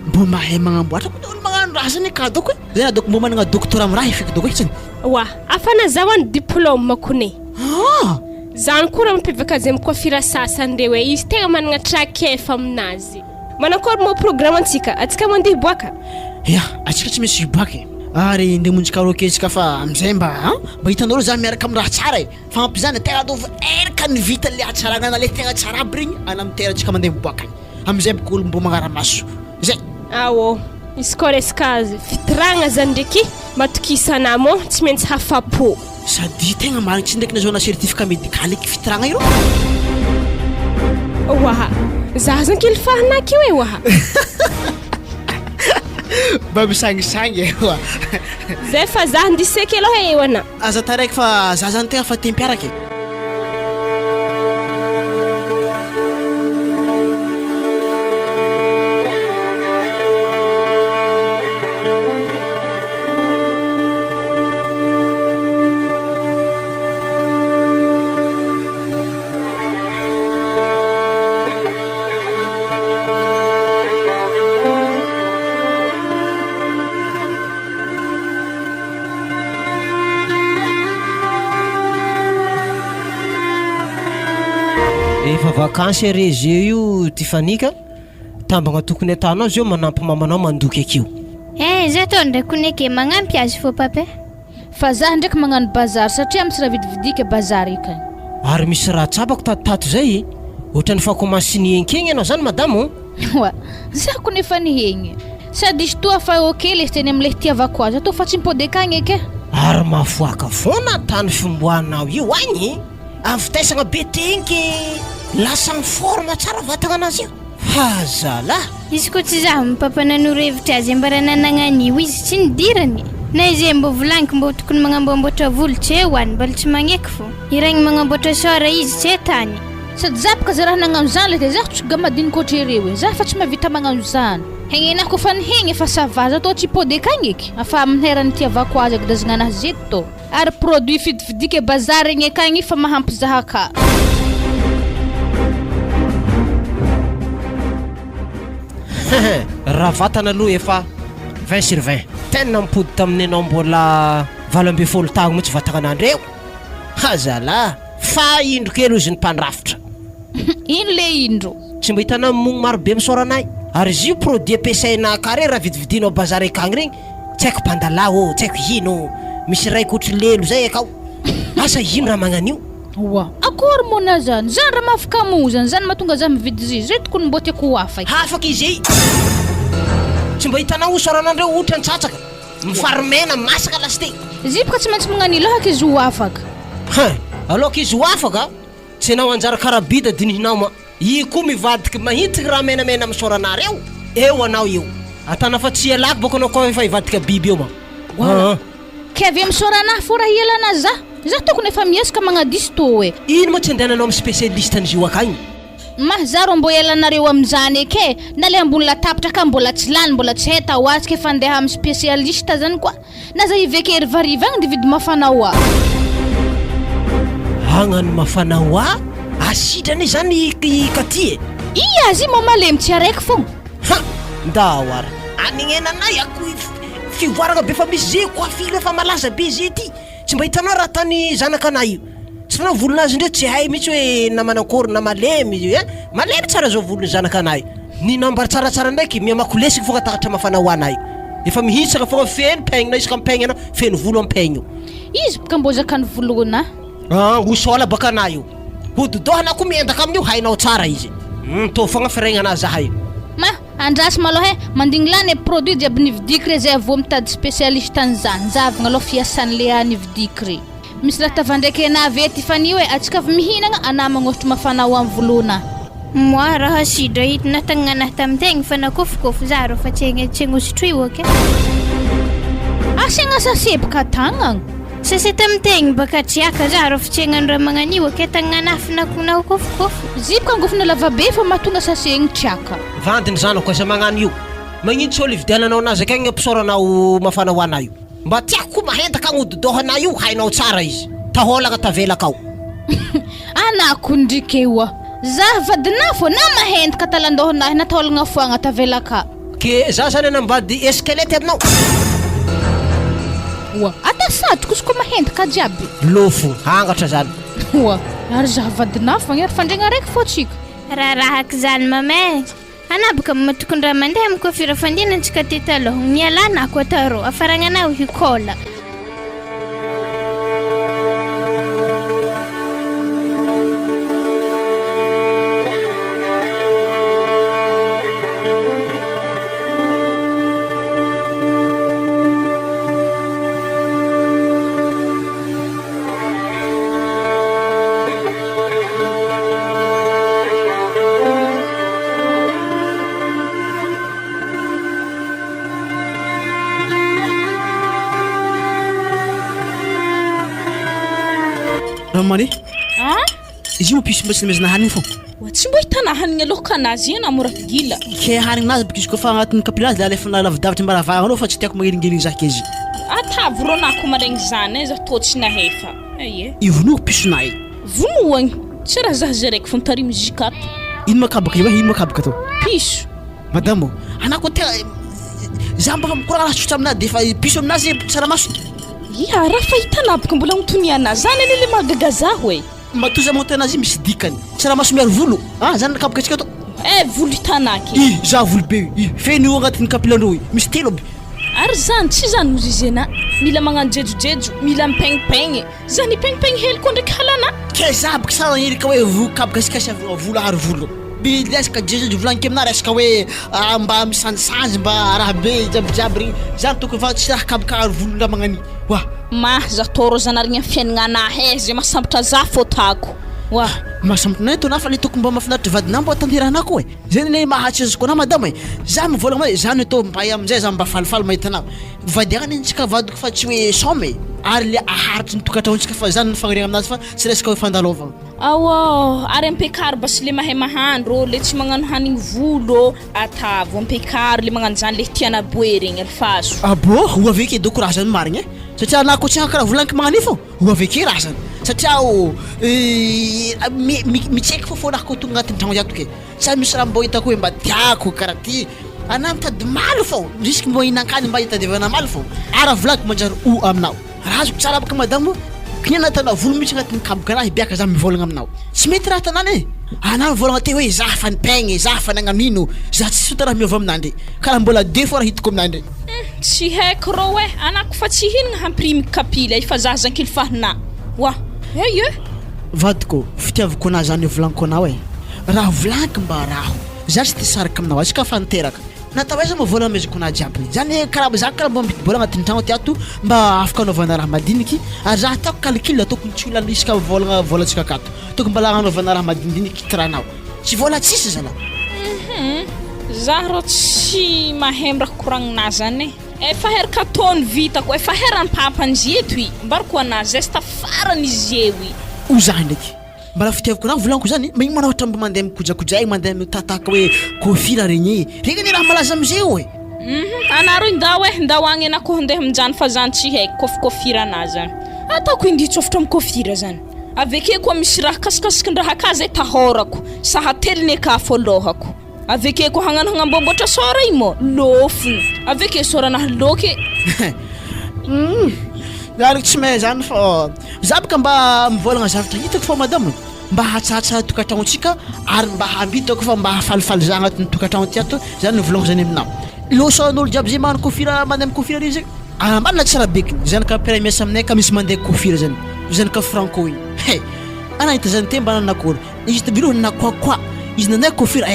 mbo mahay magnamboatra ko olo magnano raha zany ka doko zay doko mbo managna docteur am raha ifika doko itsany wa afana zawany diplôme kone zany koa mipivaka zay coiffure sasany rewe izy tegna managna trakefa aminazy manakory mo programme antsika atsika mandeha boaka ya atsika tsy misy boaka ary ndemonjy karaoke tsika fa amizay mba hitanao za miaraka am raha tsara fa ampizany tegna dova eraka ny vita le atsaragna le tegna tsara aby regny ana miteratsika mandeha miboaka amizay boko olo mbo magnaramaso zay awo izy koa resaka fitiragna zany ndraiky matokisana mo tsy maintsy hafapo sady tegna marigny tsy ndraiky nazona certificat médical eky fitiragna io waha za zany kely fahanaky hoe waha mba misangisangy wa zay fa za ndiseky aloha ewana aza taraiky fa za zany tegna fa tempiaraky efa vakansy reze io Tifanika tambagna tokony atanao zio manampy mamanao mandoky akio za to ndraiky koneke magnampy azy fô papay fa za ndraiky magnano bazary satria misy raha vidividika bazary ikany ary misy raha tsabako tatotato zay ohatrany fa commence ny enkegny anao zany madamo wa za ko nefa nihegny sady izy toa fa okey le teny am'le tiavako azy atao fa tsy mipôdeka agny eke ary mafoaka foana tany fimboanao io agny avy taisagna be tenky lasa forme tsara vatagna anazy io hazala izy koa tsy zaho mipapa nanoro-hevitra azy mba raha nanagnan'io izy tsy nidirany na izy mba volaniko mba tokony magnamboamboatra volo tsy hoany mbola tsy magneky fo iragny magnamboatra sora izy tsy tany sady zapaka za raha nagnano zany le de zaho tsy gamadinika oatra ireo e za fa tsy mavita magnano zany hegnenah koa fa nihegny efa savaza atao tsy hipôdeka agny eky afa amin'ny herany tiavako azy agdazagna anazy zeto tô ary produit fidividika e bazary egny akagny fa mahampy zaha ka raha vatana aloha efa 20/20 tena mipody tamin'ny anao mbola 20 taogno mihitsy vatagnanandreo hazala fa indro kely ozy ny mpandrafitra ino le indro tsy mba hitanao mogno marobe misoranay ary izy io produit ampiasaina kare raha vidividinao bazary akagny regny tsy haiko mpandalà ô tsy haiko ino misy raiko ohatry lelo zay akao asa ino raha magnan'io oa akory mona zany zany raha mafaka mozany zany mahatonga za mividy izy zay tokony mbo tiako ho hafa hafaka izy tsy mba hitanao soranandreo ohatra antsatsaka mifaromena masaka lasite izy boka tsy maintsy magnano ilohaka izy ho afaka aloka izy ho afaka tsy anao anjara karabida dinihinao ma i koa mivadiky mahitiky raha menamena misoranareo eo anao io atana fa tsy alako boko anao koa efa hivadika biby eo ma ke avy misoranahy fo raha ialana za tokony efa miesaka magnadisy tô e ino moa tsy andehananao amin'ny spécialiste an'izy io akagny mahazaro mbo ialanareo amin'izany eke na le ambony latapitra ka mbola tsy lany mbola tsy heta hoatsika efa andeha amin'ny spécialiste zany koa na za hivekery variva agny dividy mafana hoa hagnano mafana hoa asidrany zany katy e azy mo malemy tsy araiky fogna ndao ary anignenanay ako fivoaragna be fa misy zay koa filo efa malaza be zay ty tsy mba hitanao raha tany zanakanay io tsy fanao volonazy ndreo tsy hay mihitsy hoe na manakory na malemy malemy tsara zao volony zanakanay ny nambary tsaratsara ndraiky miamakolesiky foka takatra mafana hoanay efa mihitsaka foka feno pegnina isaka ampegny anao feno volo ampegno izy boka mbo zakany volona hosola baka anay io hodidohana koa miendaka amin'io hainao tsara izy tô fogna firegnana zahay ma andrasy maloha e mandigny lany produit jiaby nividiky re zay avo mitady spécialiste an'izany zavagna aloha fiasan'le nividiky re misy raha tavandraiky ana vety fa ni hoe atsika avy mihinagna anamagna ohatra mafana ho amin'ny volona moi raha sidra hitina tagnanahy tamintegny fa nakofokofo za rô fa tsy agnosotro oke asiagna sasebaka tagnagna sase tamintegny baka triaka za rô fa tsy hagnano raha magnan'io ake tagnanahy fa nakofokofo zipoka angofona lavabe fa mahatonga sasegny triaka vandiny zanako asa magnano io magnitsy olo ividiananao anazy akagny ampisoranao mafana ho anay io mba tiako koa mahentaka agnodidohanay io hainao tsara izy taholagna tavelaka ao anako ndrika eo za vadina fo na mahentaka talandohanahy na taholagna foagna tavelaka ke za zany anambady eskelety aminao oa atasadiko izy koa mahentaka jiaby lofo hangatra zany oa ary za vadina fo ary fandregna raiky fo tsika rahaka zany mamay anabaka matokony raha mandeha amin'ny coiffure fandinantsika ty taloha mialana ako atarô afaragnanao hikola Ramani izy mo piso mba tsy namezana hanigny fô tsy mbo hitana hanigny alohaka anazy io na mora gila ke hanignazy baka izy koa fa agnatin'ny kapilazy la alefa lavidavitra mbaravagna anao fa tsy tiako magneringeligny zah ke izy atavy rô nako maregny zany za tô tsy nahefa aye ivonoko pisonay vonoagny tsy raha zah zay raiky fontarimo zikato ino makabaka io ino makabaka to piso madamo anako tena za mba mikoragna tsotra aminazy de fa piso aminazy tsaramaso ia raha fa hitanabaka mbola mitoniana zany lele mahagaga zaho e matoza montanazy misy dikany tsaramaso miaro volo zany nakabaka atsika to volo hitanaky za volo be feny io agnatin'ny kapilandreo misy telo aby ary zany tsy zany ozy izy ana mila magnano jejojejo mila mipegnipegny zany pegnipegny hely koa ndraiky halana ke za baka sa erika hoe kabaka sikasy volo ary volo bilesaka jeje volaniko amina resaka hoe mba misanjisanjy mba raha be jiabijiaby regny zany tokony fa tsy raha kabokary volondra magnani wa ma za toro zanarigny amin'ny fiainagna anahy zay masambatra za fotako wa masambatra nay tona fa le tokony mba mafinaritra vadinah mba tanterana koa zany le mahatsy azoko na madama za mivolagna hoe zany to mba amizay za mba falifaly mahita anao vadiagna ntsika vadiko fa tsy hoe some ary le aharitry nytokatraontsika fa zany fagniriagna aminazy fa tsy resaka hoe fandalovagna awo ary ampekary basy le mahay mahandro le tsy magnano hanigny volo atavo ampekary le magnano zany le tiana boe regny alfaso abo ho aveke doko raha zany marigny satria anah koa tsy karaha volaniko magnani fô ho aveke raha zany satria mitseky fô anah koa tonga agnatin'ny tragno ato ke tsy misy raha mba hitako hoe mba tiako karaha ty anah mitady maly fô jusque mba hinan-kany mba hitadiavana maly fô ara volaniko manjary o aminao raha azoko tsara baka madamo kignana tanao volo mihitsy agnatin'ny kaboka raha hibiaka za mivolagna aminao tsy mety raha tanany anah mivolagna te hoe za fa nipegny za fa nagnamino za tsy sota raha miova aminandre karaha mbola deux fois raha hitako aminandre tsy haiko rô e anako fa tsy hinagna hampirimy kapila fa za zankily fahina wa eye vadiko fitiavako anah zany volaniko anao raha volaniko mba raho za tsy te saraka aminao atsika fa niteraka natao aiza ma volagna mezako anah jiaby zany karaha za karaha mba mitibola agnatin'ny tragno ty ato mba afaka anaovana raha madiniky ary za ataoko calcul tokony tsy olana isaka volagna volantsika akato tokony mba laha anaovana raha madinidiniky tiranao tsy vola tsisy zala za rô tsy mahay raha koragnina zany efa heraka taony vitako efa herany papan'izy eto i mbariko anah zesta farany izy ewy o za ndraiky mbala fitiavako anah volaniko zany maigny manao ohatra mba mandeha mikojakojaigny mandeha mitataka hoe kofira regny regny raha malaza amizay e anaro indao ndao agny anako handeha minjany fa zany tsy haiko kofira anah zany ataoko indi tsofitra amin'ny kofira zany aveke koa misy raha kasikasikin-draha aka zay tahorako sahateliny aka fôlohako aveke koa hagnano hagnambomboatra sora igny mo lofo aveke soranahy loky zany tsy mahay zany fa za baka mba mivolagna zavatra hitako fa madamo mba hatsatsa tokatragnontsika ary mba hambitako fa mba hafalifaly za agnatin'ny tokatragno ty ato zany mivolagna zany aminao losan'olo jiaby zay magnano kofira mandeha amin'ny kofira regny zay ambanina tsara bekiny zany ka pera miasa aminay ka misy mandeha kofira zany zany ka franco igny anah hita zany te mba nanakory izy tabirohony na koakoa izy nandeha kofira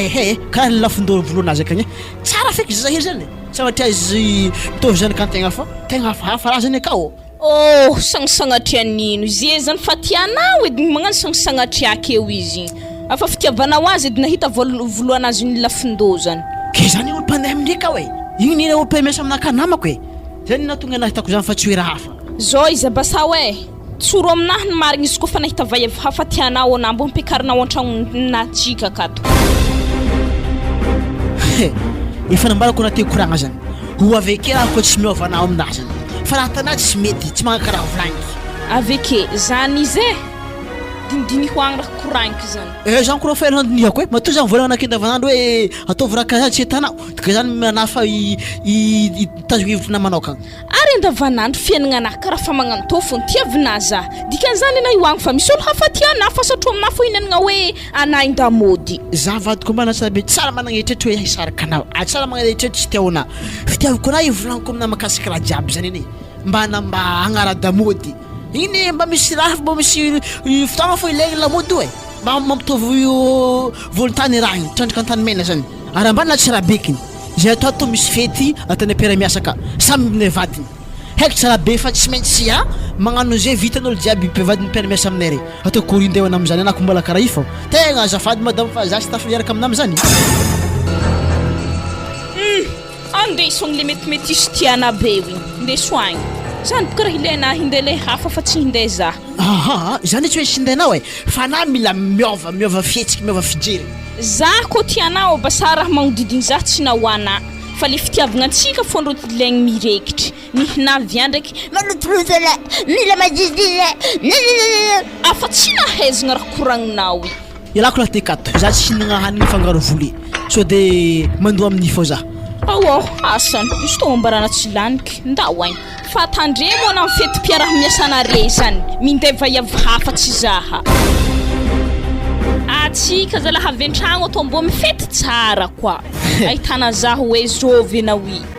karaha le lafindoro volonazy akagny tsara feky zahery zany sagnatria izy mitovy zany kan-tegna fa tegna hafahafa raha zany akao sangisagnatria nino izy zany fa tianao edy magnano sangisagnatria akeo izy afa fitiavanao azy edy nahita voloanazy ny lafindô zany ke zany olo mpandeha amindraka igny nina olo mpamiasa aminaka namako zany natonga nahitako zany fa tsy hoe raha hafa zao izy basa tsoro aminahy ny marigny izy koa fa nahita vaheva hafa tianao anah mbo ampekarinao an-tragno natsika akato efa nambarako na te koragna zany ho aveke raha koa tsy miova anao aminahy zany fa raha tanah tsy mety tsy magnano karaha volagniky aveke zany izy dindiny hoagny raha koragniky zany zany koa fa nandinihako matoa zany volagna anake andavanandro hoe ataovy raha karaha tsy hitanao dika zany manafa tazohevitra na manao kagny ary andavanandro fiainagna anahy karaha fa magnano tô fo tiavina za dikan'izany anah ioagny fa misy olo hafa tianah fa satria aminahy fo hinanagna hoe anah indamody za vadiko mbana tsara be tsara managna eritreritry hoe hisaraka anao tsara magnana eritreritry tsy tiao anah fitiavako anah volaniko amina makasika raha jiaby zany eny mbana mba hagnara-damody igny mba misy raha mba misy fotoagna fo ilaigny lamody hoe mba mampitovy volon-tany raha igny trandraka an-tany mena zany ary ambana tsara bekiny zay atao misy fety atany apera miasa ka samy minay vadiny haiko tsara be fa tsy maintsy magnano zay vitan'olo jiaby mpivadiny pera miasa aminay regny atao korindehana am'zany anako mbola karaha io fa tegna azafady madamo fa za sy tafaliaraka aminah am'zany andeso le metimety izy tiana be igny ndesoagny zany bokaraha ilaina hindeha le hafa fa tsy hindeha za zany tsy hoe sy hindehanao fa na mila miova fihetsiky miova fijery za koa tianao basa raha magnodidigny za tsy nahoana fa le fitiavagna antsika fondro ilaigny mirekitry ny hinavia ndraiky malotolotole mila madidile afa tsy nahaizagna raha koragninao ialako laha tekato za tsy hinagna hanigny fangaro voly so de mandoa amin'ny fô za asany izy tô ambarana tsy laniky ndao agny fa tandremo ana mifety piaraha miasanare zany mindeva iavy hafa tsy zaha atsika zalaha avy an-tragno atao mbo mifety tsara koa ahitana zaho hoe zovy anao i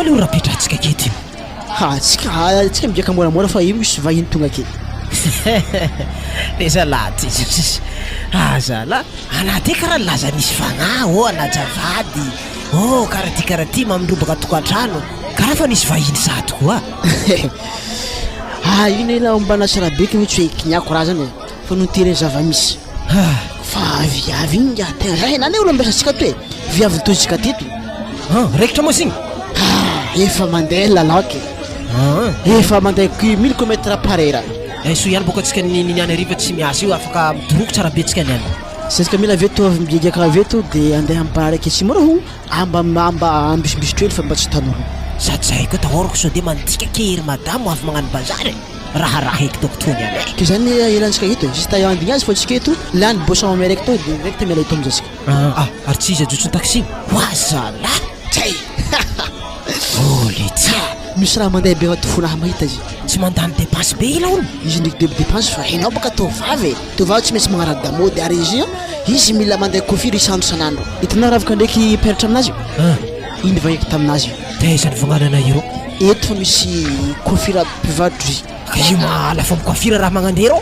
ino le rapetratsika keto tsika mijaka moramora fa io misy vahiny tonga ake le zalaty zala anaty karaha laza misy fagnahy anajavady karaha ty mamindrobaka tokantrano karaha fa nisy vahiny zato koa ino ela mbana sarabeka mihitsy hoe kiniako raha zany fa notereny zava-misy fa viavy igny tegna zay nany olo ambesatsika to viavy totsika teto raikitra moa signy efa mandeha lalaky efa mandeha 1000 km par heure so ihany boka atsika niany ariva tsy miasa io afaka midoroko tsara be tsika niany sasika mila veto avy migegaka aveto dia andeha ambara raiky tsy mora ho amba ambisimbisi trely fa mba tsy tanoro sady zay koa tahorako so dia mantika kery madamo avy magnano bazary raha eky tokotony any ke zany elantsika eto juste andigny azy fa tsika eto lany boson ame raiky to dia direct miala eto amizasika ary tsy izy ajotsony taxi wazala tsay lety misy raha mandeha be agnaty fonahy mahita izy tsy mandany dépense be ila olo izy ndraiky dépense fa hainao baka tovavy tsy maintsy magnara-damody ary izy mila mandeha coiffure isandro sanandro hitanao ravaka ndraiky peratra aminazy iny vaheky taminazy tezany vagnanana iro eto fa misy coiffure mpivarotro izy io malafa mikoiffure raha magnandero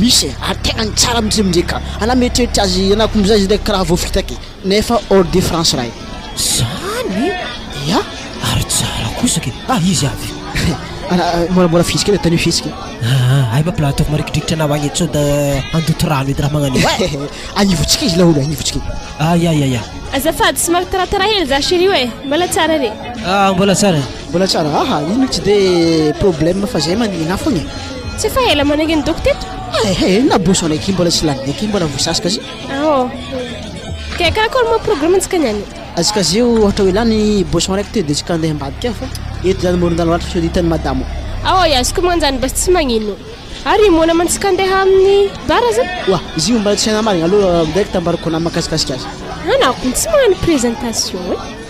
misy ary tegna ny tsara minjemindreka ana mieritreritry azy anako mizay izy ndraiky karaha voafitaky nefa hors de France raha zany ya ary tsara kosake izy avy moramora fisika le tany fisika ay mapla ataoko marikidrikitra anao agny so da andoto rano edy raha magnano anivotsika izy laolo anivotsika ya azafady sy maritaratara hely za chéri hoe mbola tsara re mbola tsara ino tsy de problème fa zay manina fogna tsy fa ela manangeny doko teto na boson eky mbola tsy lany eky mbola voasasika zy ke karakory mo programme antsika niany azika zio ohatra hoe lany boson raiky te dia tsika andeha ambadika fa eto zany morondalo loatra so ditany madamo azoko manjany bas tsy magnino ary mona mantsika andeha amin'ny bara zany izy io mbola tsy haina marigna aloha direct ambarako na makasikasika azy anako tsy magnano présentation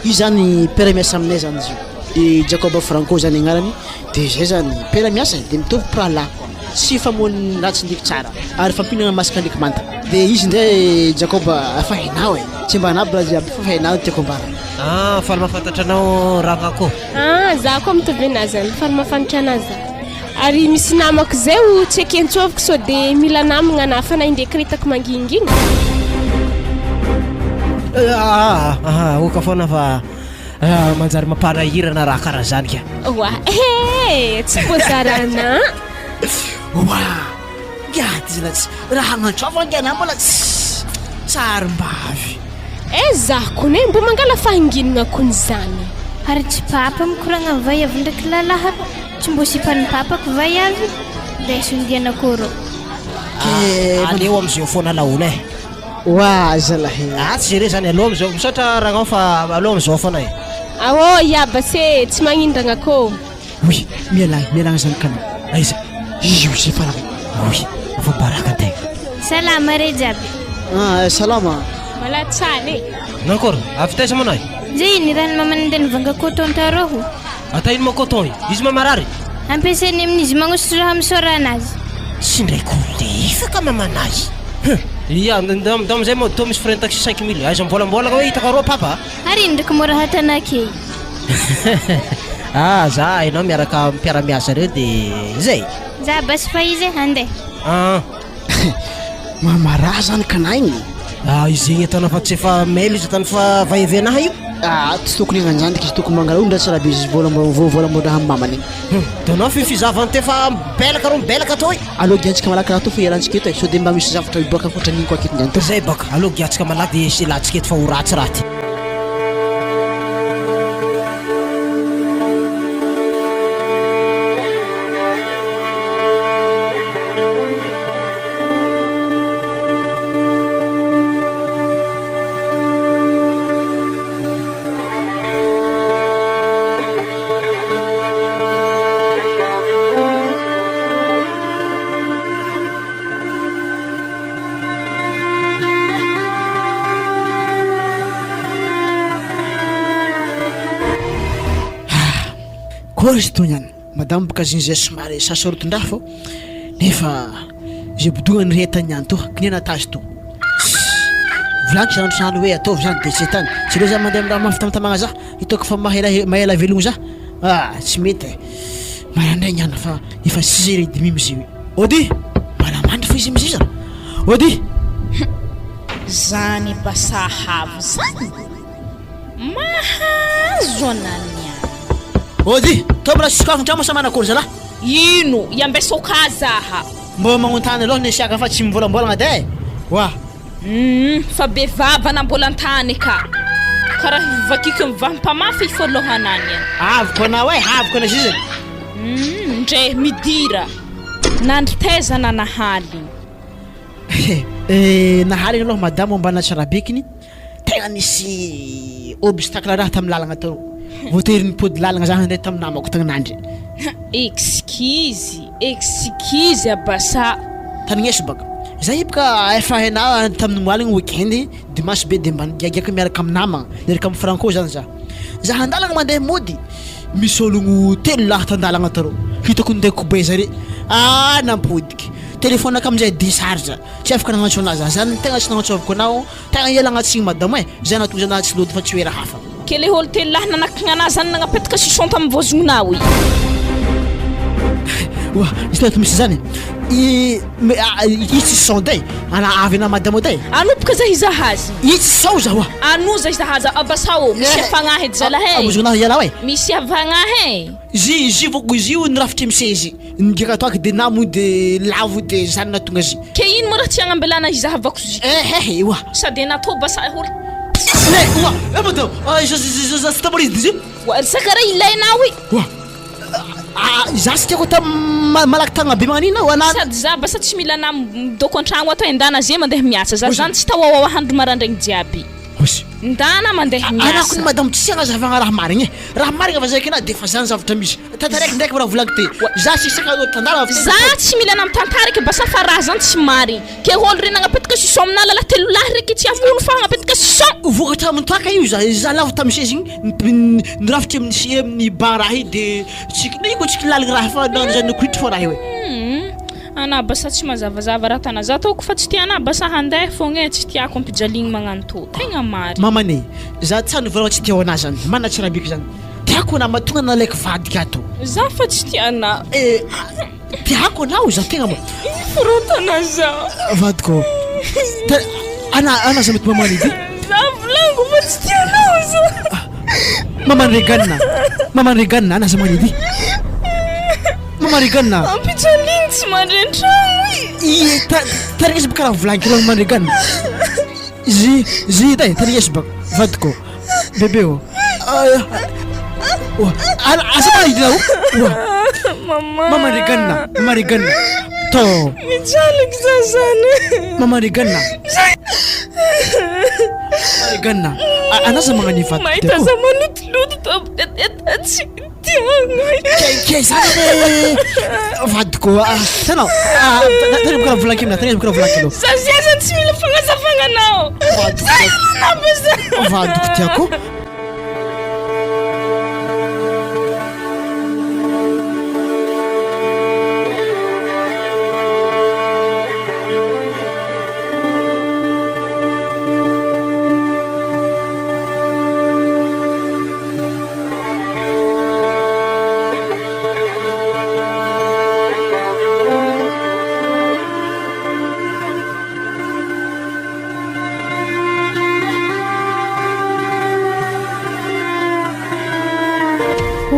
io zany pera miasa aminay zany izy io de Jacob Franco zany agnarany de zay zany pera miasa de mitovy prala tsy famony ratsy ndiky tsara ary fampinana masaka ndiky manta de izy ndray Jacob fa hainao tsy mba anaby raha jiaby fa hainao tiako ambara faly mahafantatra anao raha ako za koa mitovy anazy zany faly mahafantatra anazy ary misy namako zay tsy akentsoviko so de mila namagna anafa na indeky hitako manginginy oka foana fa manjary mampanahirana raha karaha zany ka tsy pozarana gadzylatsy raha agnantrovangy mbola tsarim-bavy zaho koa ne mbo mangala fahanginana kony zany ary tsy papa mikoragna amin'ny vaiavy ndraiky lalahy tsy mbo sipan'ny papako vaiavy dia sondianakoro aleo am'izao foana laolo zalahy tsy re zany aloha am'izao misaotra ragnao fa aloha am'izao foana iaba se tsy magnindragna akô mialagna zany kana aiza io zay farany fa baraka antegna salama re jiaby salama mbola tsany nankôry avy taiza manay zay ny raha ny mamany andeha nivanga coton taroho ata ino ma coton izy mamarary ampiasainy amin'izy magnosotro raha misora anazy sy ndraiky olefaka mamanazy da amizay moa to misy frein taxi 5000 aiza mbolambolaka hoe hitaka roa papa ary iny ndraiky mora hatanake za ianao miaraka mpiara-miasa reo de zay za basy fa izy andeha mamara zany kana igny izy igny ataona fa tsy efa mail izy atany fa vahevenaha io tsy tokony agnanjandiky izy tokony mangala olo ndra tsy raha be izy volambodraha amin'ny mamany danao fifizavany tefa mibelaka ro mibelaka atao aloha giantsika malaky raha to fa ialantsika eto so dia mba misy zavatra miboaka ankoatra an'igny koa aketo njany zay baka aloha giantsika malaky dia silatsika eto fa ho ratsy raha ty izy tonyany madamo baka ziny zay somary sasarotondraha fô nefa zay bodogna ny retany ihany to kiniana tazy to vilaniko zany hoe ataovy zany de tsy tany tsy reo za mandeha amin'ny raha mafitamtamagna za hitako fa mahela velogno za tsy mety marandray niana fa efa 6h30 mizy ody manamandry fa izy mizy za ody zany basahavo zany mahazo anania ody tobra sokafon-tramo sa manakory zalahy ino iambesoka zaha mbo magnontany aloha nesiaka fa tsy mivolambolagna de wa fa bevava nambolantany ka karaha vakiko mivampamafy ifolohanany avoko anao avoko ana zizany ndre midira nandritezana nahaly nahaly aloha madamo mbana tsara bekiny tegna nisy obstacle raha tamin'ny lalagna tao voatery nipody lalagna za handeha tamin'ny namako tagnanandry excuse abasa tanigneso baka za ibaka efa hainao tamin'ny moaligny weekend dimanche be de mba nigiagiaka miaraka amin'ny namagna miaraka amin'ny franco zany za handalagna mandeha mody misy ologno 3 lahy tandalagna tarô hitako ndeko be zare nampodiky téléphone ka amizay décharge tsy afaka nagnantso anazy zany tegna tsy nagnantsovako anao tegna iala agnatsiny madamo zay natonga zanahy tsy lody fa tsy hoe raha hafa kele holo 3 lahy nanakagna anazy zany nagnapetaka sison tamin'ny vozognonao wa isto misy zany izy sonday ana avy na madamo day anopaka za izahazy izy sauza wa anuza izahaza abasao misy afagnahy zala he amuzona yala we misy avagnahy zi voko zi nirafitry misezi ndigaka toaka de namo de lavo de zany natonga zi ke ino mo raha tsy agnambelana izahavako zi wa sady natao basa holo wa madamo je stamorize dizi wa sakara ilainao wa za sy tiako ta malaky tagna be magnanina anana sady za basa tsy mila midoko an-tragno atao endana zay mandeha miasa za zany tsy tawawa handro marandragny jiaby ndana mandeha miasa anako ny madamo tsy agnazavagna raha marigny fa zay kena de fa zany zavatra misy tantaraiky ndraiky raha volagny te za sy isaka tandala za tsy mila namtantaraiky basa fa raha zany tsy marigny ke holo reny agnapetraka sison amina lala 3 lahy raiky tsy amono fa agnapetraka sison vokatra amin'ny toaka io za lavo tamisy igny nirafitry amin'ny ban raha de tsika laligny raha fa zany nikuitry fo raha io ana basa tsy mazavazava raha tana za taoko fa tsy tiana basa handeha fogna tsy tiako ampijaligny magnano to tegna mary mamane za tsano volagna tsy tiao anazy zany mana tsy rahabiky zany tiako na matonga nalaiky vadika ato za fa tsy tiana tiako anao za tegna forotana za vadiko ana za mety mamany edy za volango fa tsy tianao za mamany reganina ana za many edy mamariganna ampijaligny tsy mandrentragno tarignesa baka raha volanky raha mamariganna zi day tarignesa baka vadiko bebe o asa mahidinao mamariganna to mijaliky za zany mamariganna anaza magnani vadiko mahita za manotoloto to Kay zany vadiko tanao tani baka volanky mina tani baka volanky lo zaziaza tsy mila fagnazavanganao vadiko tiako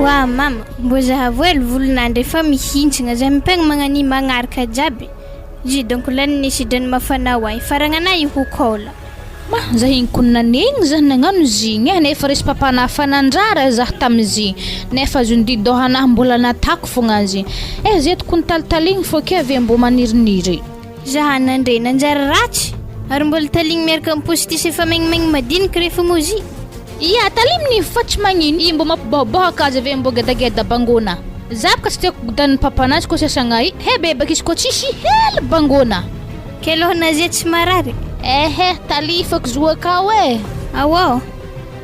wa mama mbo zahavoely volonandry efa mihintsina zay mipegna magnani magnaraka jiaby zy donc lany nisidran'ny mafana way faragnana io hokola ma za hinkonanegny za nagnano zigny nefa resy papana fanandrara za tamizy nefa zundidohana mbola natako fogna zy zetoko ntalitaligny foke avy mbo maniriniry za nandre nanjary ratsy ary mbola taligny miaraka ampositisy efa maignimaigny madinika rehefa mozi iya talimni fa tsy magnino i mbo mampiboaboaka azy avy mbo gedageda bangona zabaka tsy tiako godan'ny papanazy ko sasagna i bebaka izy ko tsisy hely bangona kelohana zay tsy marary talifako zoakao awao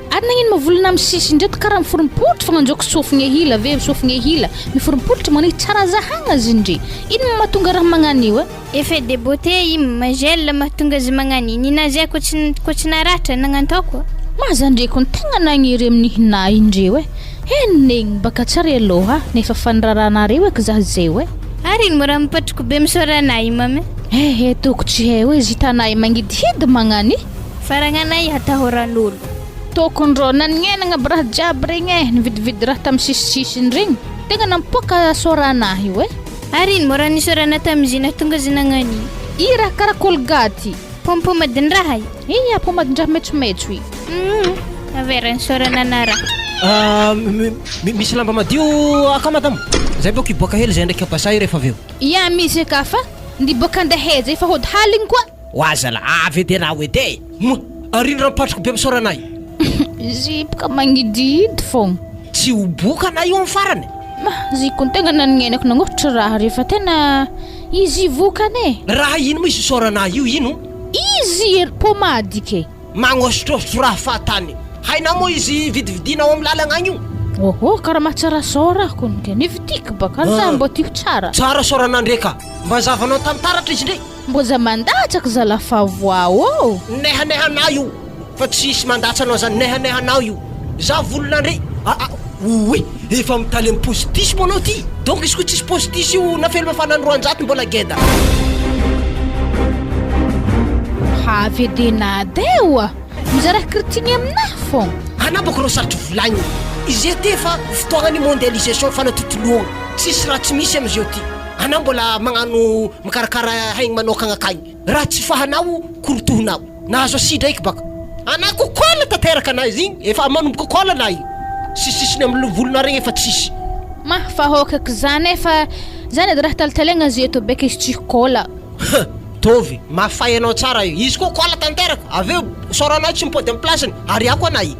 ary nagnino mavolana amin'ny sisy ndreto karaha miforimpotry fagnanjoko sofigna hila avy sofigna hila miforimpotry magnay tsara zahagna azy indre ino mahatonga raha magnanio effet de beauté i magel mahatonga azy magnaniny inazy ko tsy naratra nagnantoko mazandreko ny tegna nagniry amin'ny hinahy indreo henegny baka tsara aloha nefa fandraranareo eky zah zay Ary iny mora mipatroko be misoranahy mame. toko tsy hay hoe zitanay magnidihidy magnany Faragnanahy hatahoran'olo. tokondrô nanienagna braha jiaby regny nividividy raha tamin'ny sisisisiny regny tegna nampoaka soranahy Ary iny mora nisorana tamizina tonga zinagnani. I raha karaha kolgaty Pompomadin-draha iya pomadin-draha metsometso i Avera nisorana na raha. Misy lamba madio aka madamo. Zay boko iboaka hely zay ndraiky apasay rehefa aveo. ia misy aka fa ndi boka andeha zay fa hody haligny koa Wazala avy edy anao edy Ary raha mipatroko be misoranay izy boka magnidihidy fogna tsy ho boka na io amin'ny farany zy ko tegna nanenako nangohitra raha rehefa tena izy vokane raha ino mo izy soranay io ino izy pomady ke magnosotrosotro raha fahatany hainao mo izy vidividinao amin'ny lalagna agny io karaha mahatsara sora konike nividiky baka za mbo tio tsara sorana ndraika mba zavanao tamintaratra izy ndray mbo za mandatsaka zalafavoao nehanehanao io fa tsisy mandatsanao zany nehanehanao io za volona ndray oe efa mitaly amin'ny positisy moanao ty donc izy koa tsisy positisy io nafely mafanany 200 mbola geda havy edenady mizaraha kritiny aminahy fogna anabako rao sarotry volagny izy ety efa fotoagnany mondialisation fanatotoloagna tsisy raha tsy misy am'izao ty anao mbola magnano mikarakara haigny manokagna akagny raha tsy fahanao korotohinao nahazo asidra iky baka anao kokola tanteraka anazy igny efa manomboka kokola na igny sisisiny amin'ny volona regny efa tsisy fahokaka zany efa zany edy raha talitaliagna zeto beka izy tsy kola tovy mafay anao tsara io izy kokola tanteraka aveo soranao tsy mipody amin'ny plasiny ary ako anay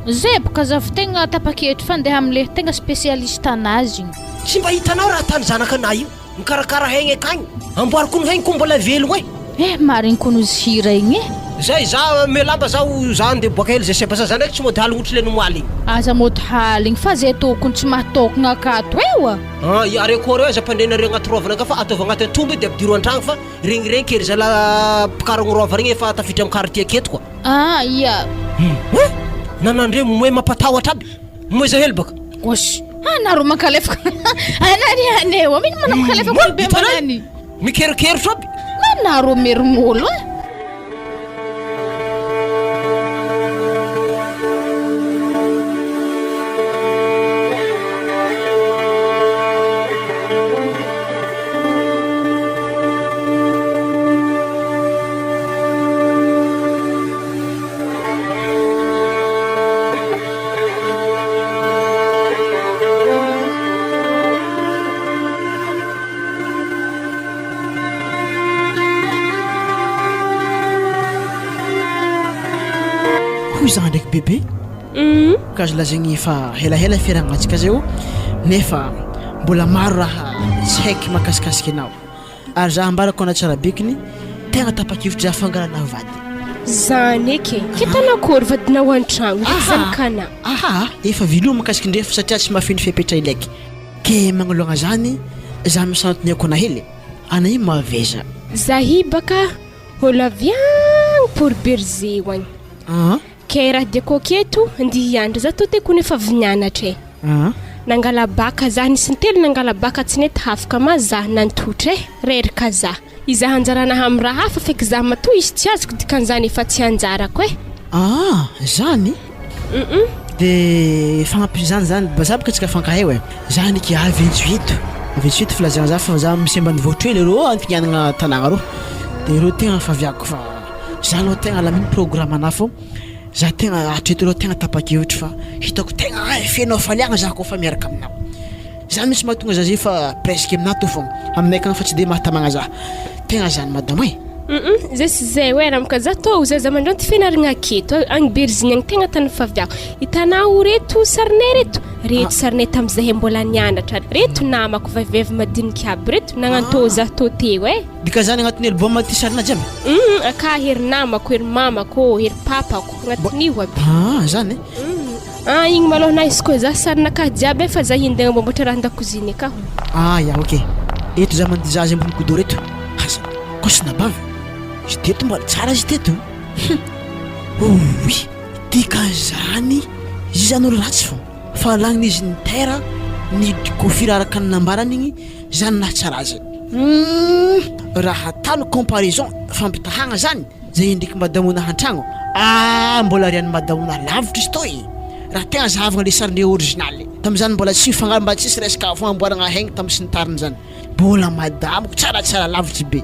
zay boka zavy tegna tapaketry fa andeha am'le tegna spécialiste anazy igny tsy mba hitanao raha tany zanakanahy io mikarakara haigny akagny amboariko ny haigny koa mbola velogna marigny koa nozy hira igny zay za melamba zao za andeha boaka hely zay sebasa za ndraiky tsy mody halognotra le nomoaly igny aza mody haligny fa zay tokony tsy mahatokagna akato areko reo aza mpandrenareo agnaty rovana ka fa ataova agnatin'ny tombo de apidiro an-tragno fa regny kery zala pikaragny rova regny efa tafiditra amin'ny quartier aketo koa ia nanandre moe mampatahotra aby moe za hely baka anaro makalefaka ananianeo mino mana makalefaka olo be manany mikerikeritro aby manaro merignolozah ndraiky bebe ka azo lazagny efa helahela fiaragnantsika zay nefa mbola maro raha tsy haiky makasikasiky anao ary za ambarako ana tsara bekiny tegna tapakivitra za fangaranao vady zany eky kitanakory vadinao an-tragno zanakana efa viloma makasiky ndrefa satria tsy mafiny fipetra ilaiky ke magnoloagna zany za misantoniako ana hely ana io maveza zahi baka hola viagny pour berger hoagny ke raha diako aketo andihy hiandry za to teko nefa vinianatra nangala baka za nisy nitelo nangala baka tsy nety hafaka ma za nantotra reraka za iza hanjarana amin'ny raha hafa feky za matoa izy tsy azoko dikan'izany efa tsy hanjarako zany de fagnampizany zany bazabaka tsika fankahay zany ki avy 28 filazagna za fa za misy ambany voatra hely reo antignianagna tanagna ro de reo tegna faviako fa za aloha tegna lamino programme ana fô za tegna atreto reo tegna tapakevitra fa hitako tegna fianao faliagna za koa fa miaraka aminao za misy mahatonga za zay fa presque aminah to fogna aminay kagny fa tsy de mahatamagna za tegna zany madamo zay sy zay hoe ramaka za to zay za mandro antifianaragna aketo agny berziny agny tegna tany faviako hitanao reto sarinay reto sarinay tam'izay mbola nianatra reto namako vavivavy madinika aby reto nagnanto za to teo dika zany agnatin'ny album ty sarina jiaby aka hery namako hery mamako hery papako agnatin'io aby zany igny maloha na izy koa za sarina ka jiaby fa za hindeha mbamboatra raha an-dakoziny ka ok eto za mandiza azy ambony kodo reto kosina bavy izy teto mbola tsara izy teto oui tika zany izy zany olo ratsy fo fa lagn'izy ny terre ny kofira araka ny nambarany igny zany na tsara azy raha tano comparaison fampitahagna zany zay ndraiky madamona hantragno mbola rian'ny madamona lavitra izy toy raha tegna zahavagna le sarine original tam'izany mbola tsy mifangaro mba tsisy resaka famboaragna haigny tamy sy ny tariny zany mbola madamoko tsaratsara lavitry be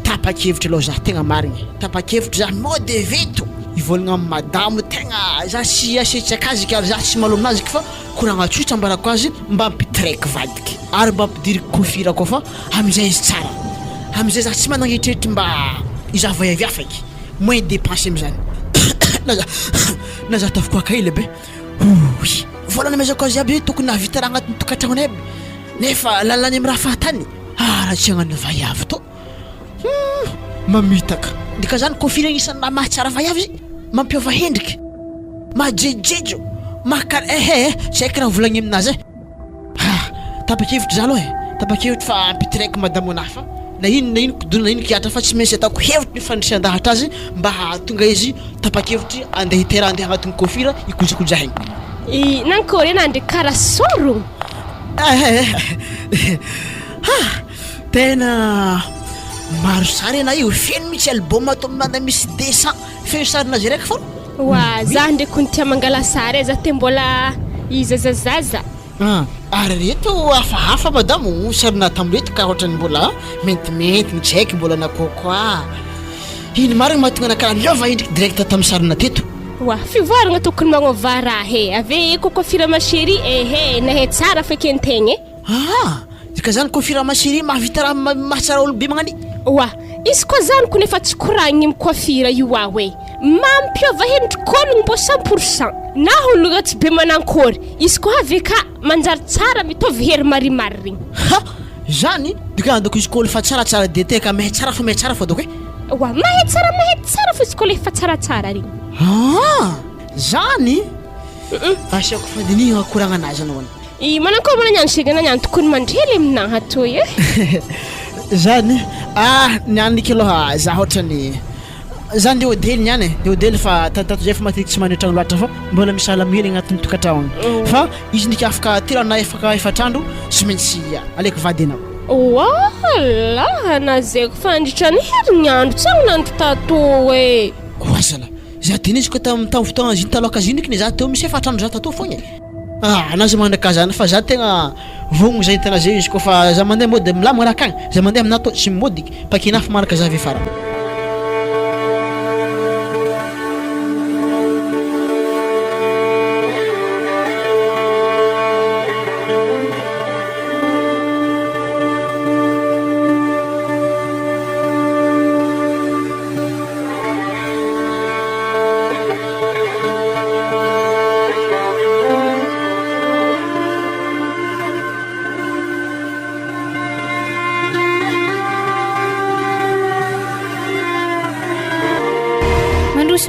tapa-kevitra aloha zah tegna marigny tapa-kevitra zah mode veto ivolagna amin'ny madamo tegna zah sy asetraka azy ka zah tsy malo aminazy fa koragna tsotra ambarako azy mba ampitraiky vadiky ary mba ampidiriky kofira koa fa amizay izy tsara amizay zah tsy managnitreritra mba izavayavy afaky moins dépense amizany na zah tafokoaka ila be volana mezako azy aby tokony navita raha agnatin'ny tokantragnony aby nefa lalany amin'ny raha fahatany raha tsy agnano vayavy to mamitaka dika zany kofira isan'ny raha mahatsara vayavy izy mampiova hendriky majejejo maka tsy haiko raha volagny aminazy tapa-kevitra zah aloha tapa-kevitra fa ampitiraiky madamo anahy fa na ino kodona na ino kiatra fa tsy maintsy ataoko hevitra ny fandrisandahatra azy mba tonga izy tapa-kevitry andeha hitera andeha agnatin'ny kofira ikojakojahigny nankôry ena andre karaha soro tena maro sary ana io feno mitsy album atao manda misy 200 feno sarinazy raiky fô wa zah ndraiky ny tia mangala sary zah te mbola izazazaza ary reto hafahafa madamo sarina tamreto ka ohatrany mbola mentimenty ny tsy haiky mbola nakokoa iny marigny mahatonga nakaraha miova indriky direct tamy sarina teto wa fivoaragna tokony magnova raha ave kokofira masheri nahe tsara feky antegna dika zany kofira masheri mahavita raha mahatsara olo be magnani wa izy koa zany ko nefa tsy koragny mikofira io hoe mampiova hendrik'ologno mbo 100% na ologna tsy be manankory izy koa ave ka manjary tsara mitovy hery marimary regny zany dika andako izy koa olo fa tsaratsara de teka mahay tsara fa mahay tsara fô doko wa mahay tsara fa izy koa lefa tsaratsara regny zany asiako fandinigna koragna anazy anao manankory mananyany segna nanyany tokony mandrely aminahy atoy zany nianiky aloha zah ohatrany zany de hôtely niany de hôtely fa tato zay fa matetiky tsy manetragno loatra fa mbola misy alamihely agnatin'ny tokantragno fa izy ndriky afaka tirana efatrandro tsy maintsy aleko vady anao wala nazeko fandritrany herignandro tsy aminandro tato oazala zah teny izy koa tamy fotoagna ziny taloaka ziny ndriky zah teo misy efatrandro zah tato fogna anazy mandraka zany fa zah tegna vogno zay tena zay izy koa fa zah mandeha mody milamagna raha akagny zah mandeha aminato tsy mimodiky pakina fa manaka zah vefara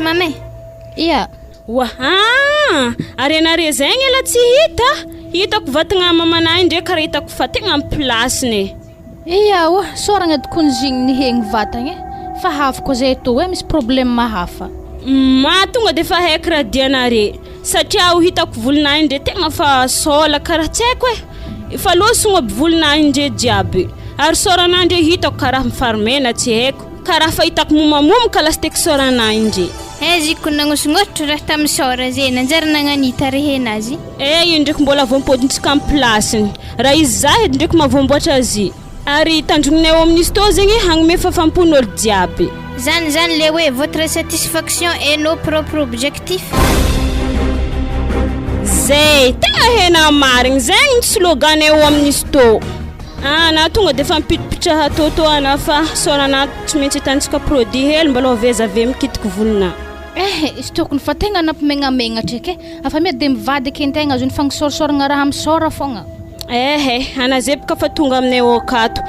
Mame arenare zegny ela tsy hitako vatagna mamanay ndray karaha hitako fa tegna amin'ny plasiny soragna tokony zigny ny hegny vatagna fa hafa koa zay to misy problème hafa tonga de fa haiko raha dianare satria hitako volonay ndray tegna fa sola karaha tsy haiko fa losogna aby volonay ndray jiaby ary soranay ndray hitako karaha mifarmena tsy haiko karaha fa hitako momamomoka lasteky soranay ndray ziko nagnosognotra raha tamy sora zay nanjary nagnanita rehenazy io ndraiky mbola voampodintsika amin'ny plasiny raha izy zah edy ndraiky mahavoamboatra azy ary tandrognonay ao amin'izy to zegny hagnome fafampon'olo jiaby zany le hoe votre satisfaction et nos propres objectifs zay tegna hena marigny zegny ny slogan ao amin'izy to na tonga de fa mipitipitra atoto ana fa sorana tsy maintsy hitantsika produit hely mbala avezave mikitiky volona izy tokony fa tegna nampimegnamenatra eky afa mety de mivadiky antegna azo ny fagnisorasoragna raha misora fogna anazebaka fa tonga aminay okato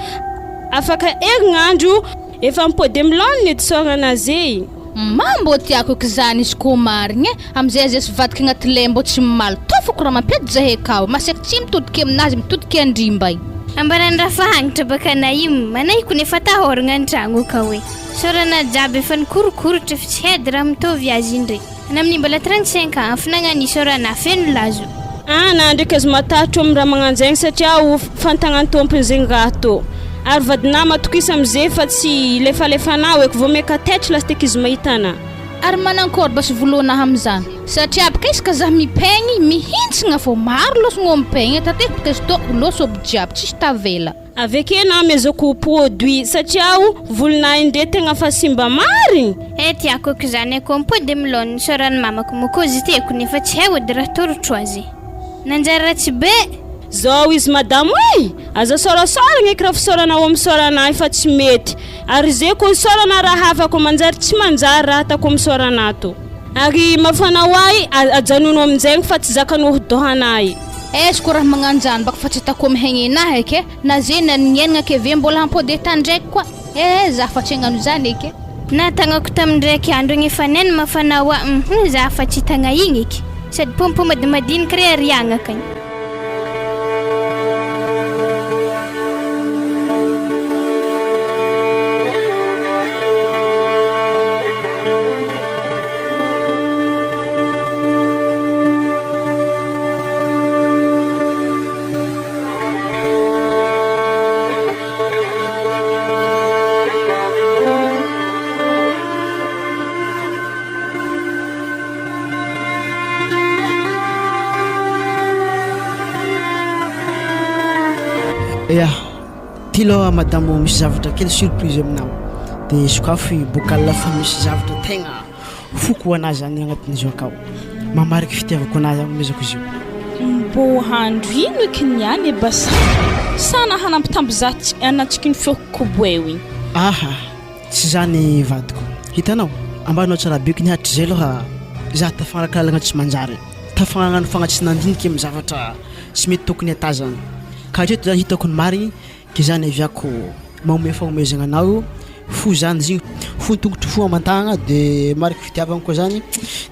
afaka herignandro efa mipody milony edy soranazy mambo tiako eky zany izy koa marigny amizay azy sy vadiky agnaty lay mbo tsy mimaly tofako raha mampiady zahay akao masaky tsy mitodiky aminazy mitodiky andrimba ambarany raha fahagnitra baka naim manahiko nefa tahoragna an-tragno ka hoe sorana jiaby efa nikorokorotra fa tsy hedy raha mitovy azy indray Ana amin'ny mbola 35 ans finagnany isorana feno lazo. Na ndraiky azo matahatra amin'ny raha magnano zegny satria fantagnany tompony zegny raha tô. Ary vadinà matokisa am'izay fa tsy lefalefanao eky vao mekatatra lasiteky izy mahitana. Ary manankory basy volona am'izany satria baka izy ka zaho mipaigny mihintsina vao maro losogno mipaigny tateky baka izy to loso jiaby tsisy tavela. Aveke na amezako produit satria volona indray tegna fa simba mariny. Tiako ko zany ako mipody milona isorany mamako mokozy teko nefa tsy hay ody raha torotro azy. Nanjara tsy be. Zao izy madamo aza sorasoragna eky raha fisoranao amin'ny sorana fa tsy mety. Ary zay ko sorana raha hafa ko manjary tsy manjary raha atako amin'ny sorana to. Ary mafanao ajanono amin'izay fa tsy zakanao dohanay. Est-ce que raha magnano zany baka fa tsy hitako amihegny anahy eky na zay na nienagna ke ve mbola hampody tandraiky koa za fa tsy hagnano zany eky na tagnako tamindraiky andro igny efa neny mafanawa za fa tsy tagna igny eky sady pompo madimadinika re ariagna kany. Tilo madamo misy zavatra kely surprise aminao dia sokafo bocal fa misy zavatra tegna foko anazy any agnatin'izy akao mamariky fitiavako anazy amezako izy io mbo handro ino eky niany basa sana hanampitamby za anatsiky ny feoko boeo igny tsy zany vadiko hitanao ambanao tsara beky ny hatry zay aloha za tafanarakalagna tsy manjary tafagnano fagnatsinan-diniky amin'ny zavatra tsy mety tokony atazana ka hatreto zany hitako ny marigny ke zany aviako maome fanomezagna anao fo zany zigny fontongotro fo amantagna dia mariky fitiavagna koa zany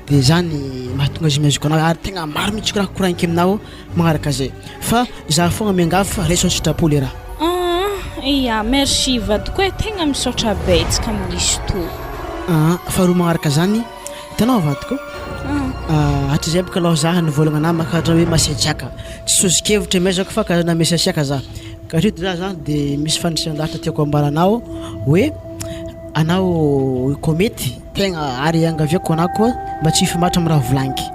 dia zany mahatonga izy mezoko anao ary tegna maro mihitsy raha koragniky aminao magnaraka zay fa za fogna miangavy fa raiso sitrapo le raha merci vadiko tegna misaotra betsaka amin'izy to faharoa magnaraka zany hitanao vadiko hatry zay baka aloha za nivolagna anao makahatra hoe masiatsiaka tsy sozikevitra mezako fa karazana masiasiaka za ka hatreto za zany dia misy fandrisan-dahatra tiako ambaranao hoe anao komety tegna ary angaviako anao koa mba tsy hifamatra amin'ny raha volaniky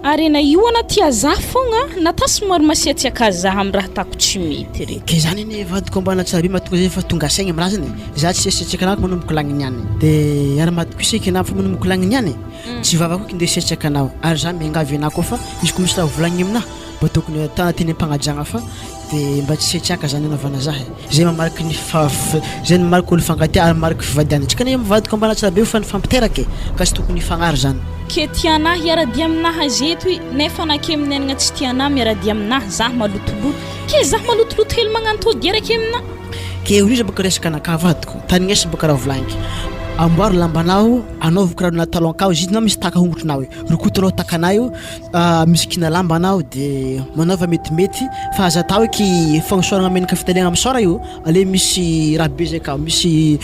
ary na io ana tia za fogna na tasy maro masiatsiaka za amin'ny raha tako tsy mety re ke zany iny vadiko ambana tsara be mahatonga zay fa tonga saigny amin'ny raha zany za tsy siatsiaka anao manomboka lagniny any dia ary mahatonga isaiky anao fa manomboka lagniny any tsy vavako eky ndeha siatsiaka anao ary za miangavy anao koa fa izy ko misy raha volagny aminahy mba tokony tana teny am-pagnajagna fa dia mba tsy siatsiaka zany anaovana zahay zay mamariky ny zay mamariky olo fankatia ary mamariky fivadiana tsika na mivadiko ambana tsara be fa nifampiteraka ka tsy tokony hifagnary zany ke tianahy hiaradia aminahy zeto nefa nake aminenagna tsy tianahy miaradia aminahy zaho malotoloto ke zaho malotoloto hely magnano tody araky aminahy ke olo izy baka resaka nakavadiko tanignesa baka raha volaniky amboaro lambanao anaovako raha na talon-kao izy na misy taka hongotronao rokoto aloha takanaio misy kina lamba anao dia manaova metimety fa aza atao eky fagnosoragna menaka fitaliagna amin'ny sora io ale misy raha be zay akao misy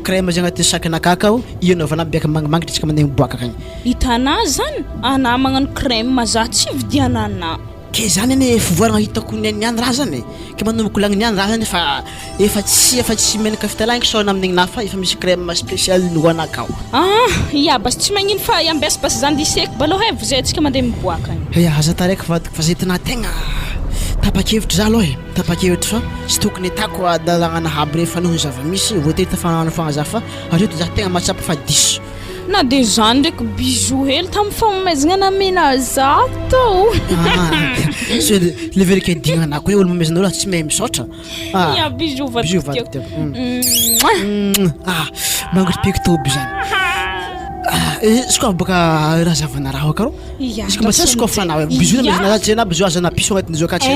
crème zay agnatin'ny sakinaka akao io anaovana biaka mangimangitra tsika mandeha miboaka akagny hitanà zany anah magnano crème za tsy vidianana ke zany ane fivoaragna hitako niany raha zany ke manomboka lagniny any raha zany efa tsy menaka fitaliagna sorana amin'igny na fa efa misy crème spécial noana akao basy tsy magnino fa ambesibasy zany diseky baloha vozay antsika mandeha miboaka aza taraiky vadiko fa zay tena tegna tapakevitra za aloha tapakevitra fa tsy tokony atako adalagna nahaby re fa noho ny zava-misy voatery tafanano fogna za fa hatreto za tegna mahatsapa fa 10 na dia zany ndraiky bijou hely tamin'ny famomezagna namena zato le verika dignana koa olo mamezana olo tsy mahay misaotra bijou vadiko mangotry pektoby zany soka baka raha zavana raha akaro izy mba tsy sokafanao bijou namezana za tsy na bijou azana piso agnatin'izy akatsy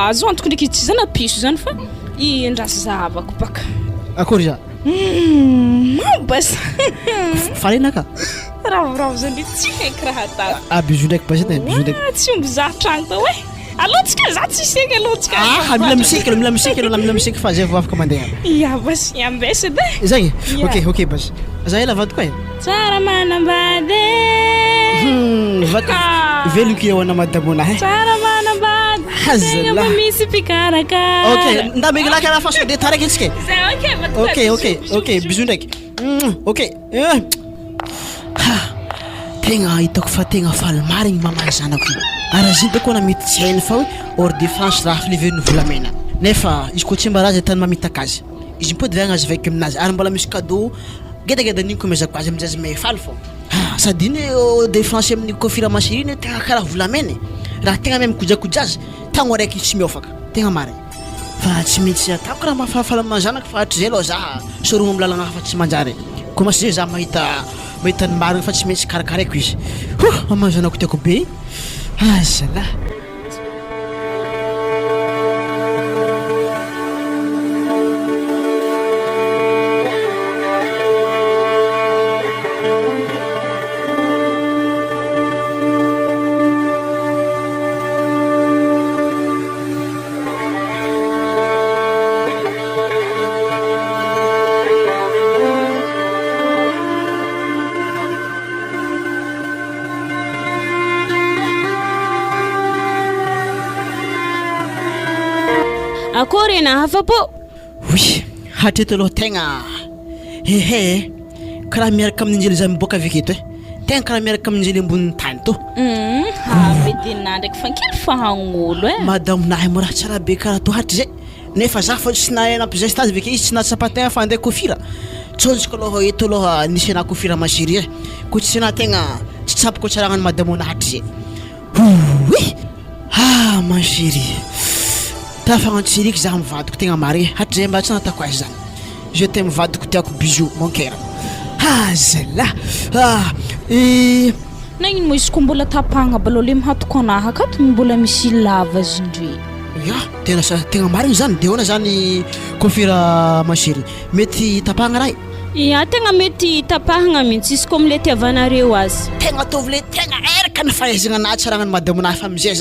azo antoko ndraiky tsy zana piso zany fa indrasy zahavako baka akory za basa farena ka ravoravo zany tsy haiko raha atao bijou ndraiky basy bijou ndraiky tsy omby za tragno tao alotsika za tsisy eka alotsika mila misika mila misika fa zay vao afaka mandeha ya bas yambesy de zagny ok bas za ela vady koa tsara manambady veloko eo ana madamonahy tsara manambady tegna misy mpikarakara ok nda miglaky ala faso de taraiky antsika ok bisou ndraiky ok tegna hitako fa tegna faly marigny mamahy zanako ara ziny dako na mety tsy hainy fa hoe hors de France raha fileveriny volamena nefa izy koa tsy mba raha zay tany mamitaka azy izy mipody vagna azy vaiky aminazy ary mbola misy cadeau gedageda niny komezako azy amin'izay azy may faly fô sady iny hors de France amin'ny confirmation iny tegna karaha volamena raha tegna may mikojakoja azy tagno araiky tsy miofaka tegna marigny fa tsy maintsy atako raha mahafahafaly manzanako fa hatry zay aloha za sorogno amin'ny lalagna hafa tsy manjary commence zay za mahita ny marigny fa tsy maintsy karakaraiko izy mamazanako tiako be azala akory na hafa po oui hatreto aloha tegna karaha miaraka amin'injely za miboaka avy aketo tegna karaha miaraka amin'injely ambonin'ny tany to bedena ndraiky fankely fahagnolo madame nahy mo raha tsara be karaha to hatry zay nefa za fa tsy nampizay stazy avy ake izy tsy natsapategna fa andeha kofira tsonjiko aloha eto aloha nisy ana kofira masiri ko tsy na tegna tsy tsapako tsaragnany madame nahy hatry zay oui masiri tafagnantsiriky za mivadiko tegna marigny hatry zay mba tsy natako azy zany je t'aime mivadiko tiako bisou mon cœur zala nagnino mo izy ko mbola tapagna balo le mihatoko anahy akato mbola misy lava zindre tegna marigny zany de ona zany confira ma chérie mety tapagna raha ya tegna mety tapahagna mihitsy izy ko mile tiavanareo azy tegna atovy le tegna eraka ny fahaizagna anahy tsaragnany madame nahy fa amizay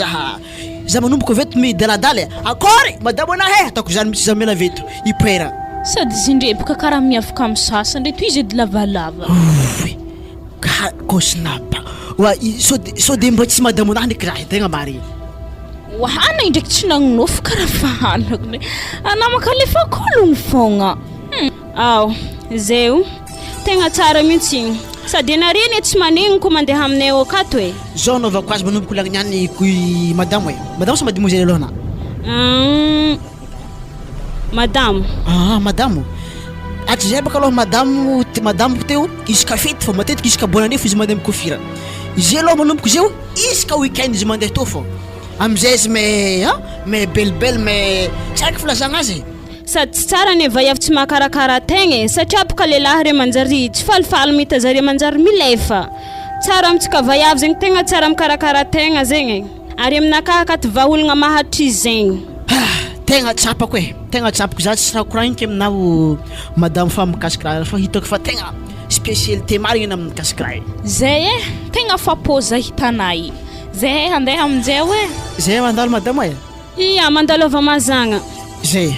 za manomboko veto midaladala akory madame nahy ataoko zany mitsy za mela veto ipera sady zindre boka karaha miavaka amin'ny sasany reto izy edy lavalava kosinapa so de mba tsy madame nahy ndraiky raha tegna marigny wahana indraiky tsy nagnonofo karaha fahalako ne anamaka lefa kologno fogna zay tegna tsara mihitsy sady nareny tsy manigny ko mandeha aminay akato zao naovako azy manomboko lagny niany madame madame sa mademoiselle aloha madame atry zay baka aloha madame ko teo isaka fety fa matetiky isaka bonanefo izy mandeha mikofira izy aloha manomboko zay isaka weekend izy mandeha to fô amizay izy mais belbel mais tsy araiky filazagna azy sady tsy tsara ne vaiavy tsy mahakarakara tegna satria boka lehilahy re manjary tsy falifaly mita zare manjary milefa tsara amitsika vaiavy zegny tegna tsara mikarakara tegna zegny ary aminakaty vaholagna mahatry zegny tegna tsapako tegna tsapako za tsy raha koragniko aminao madame fa mikasika raha fa hitako fa tegna spécialité marigny na mikasika raha zay tegna fapoza hitanay zay andeha aminjay zay mandalo madame iya mandalo avy mazagna zay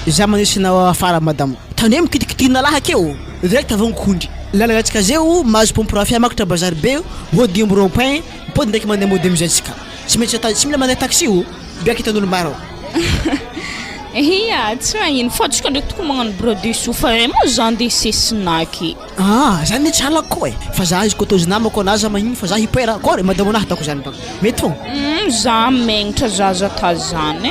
za manisina afara madame tane mikitikitina laha akeo direct avy ngokondry lalagna atsika zay mahazo pomporafia makatra bazary be mody amby rond-point mipody ndraiky mandeha mody amizay atsika tsy maintsy tsy mila mandeha taxi biaky hitan'olo maro iya tsy magnino fotsika ndraiky tokony magnano brode sou fa mo zany de sesinaky zany tsy halako fa za izy ko tozy namako anazy magnino fa za hipera akory madame nahy atako zany baka mety fô za megnatra zaza tazany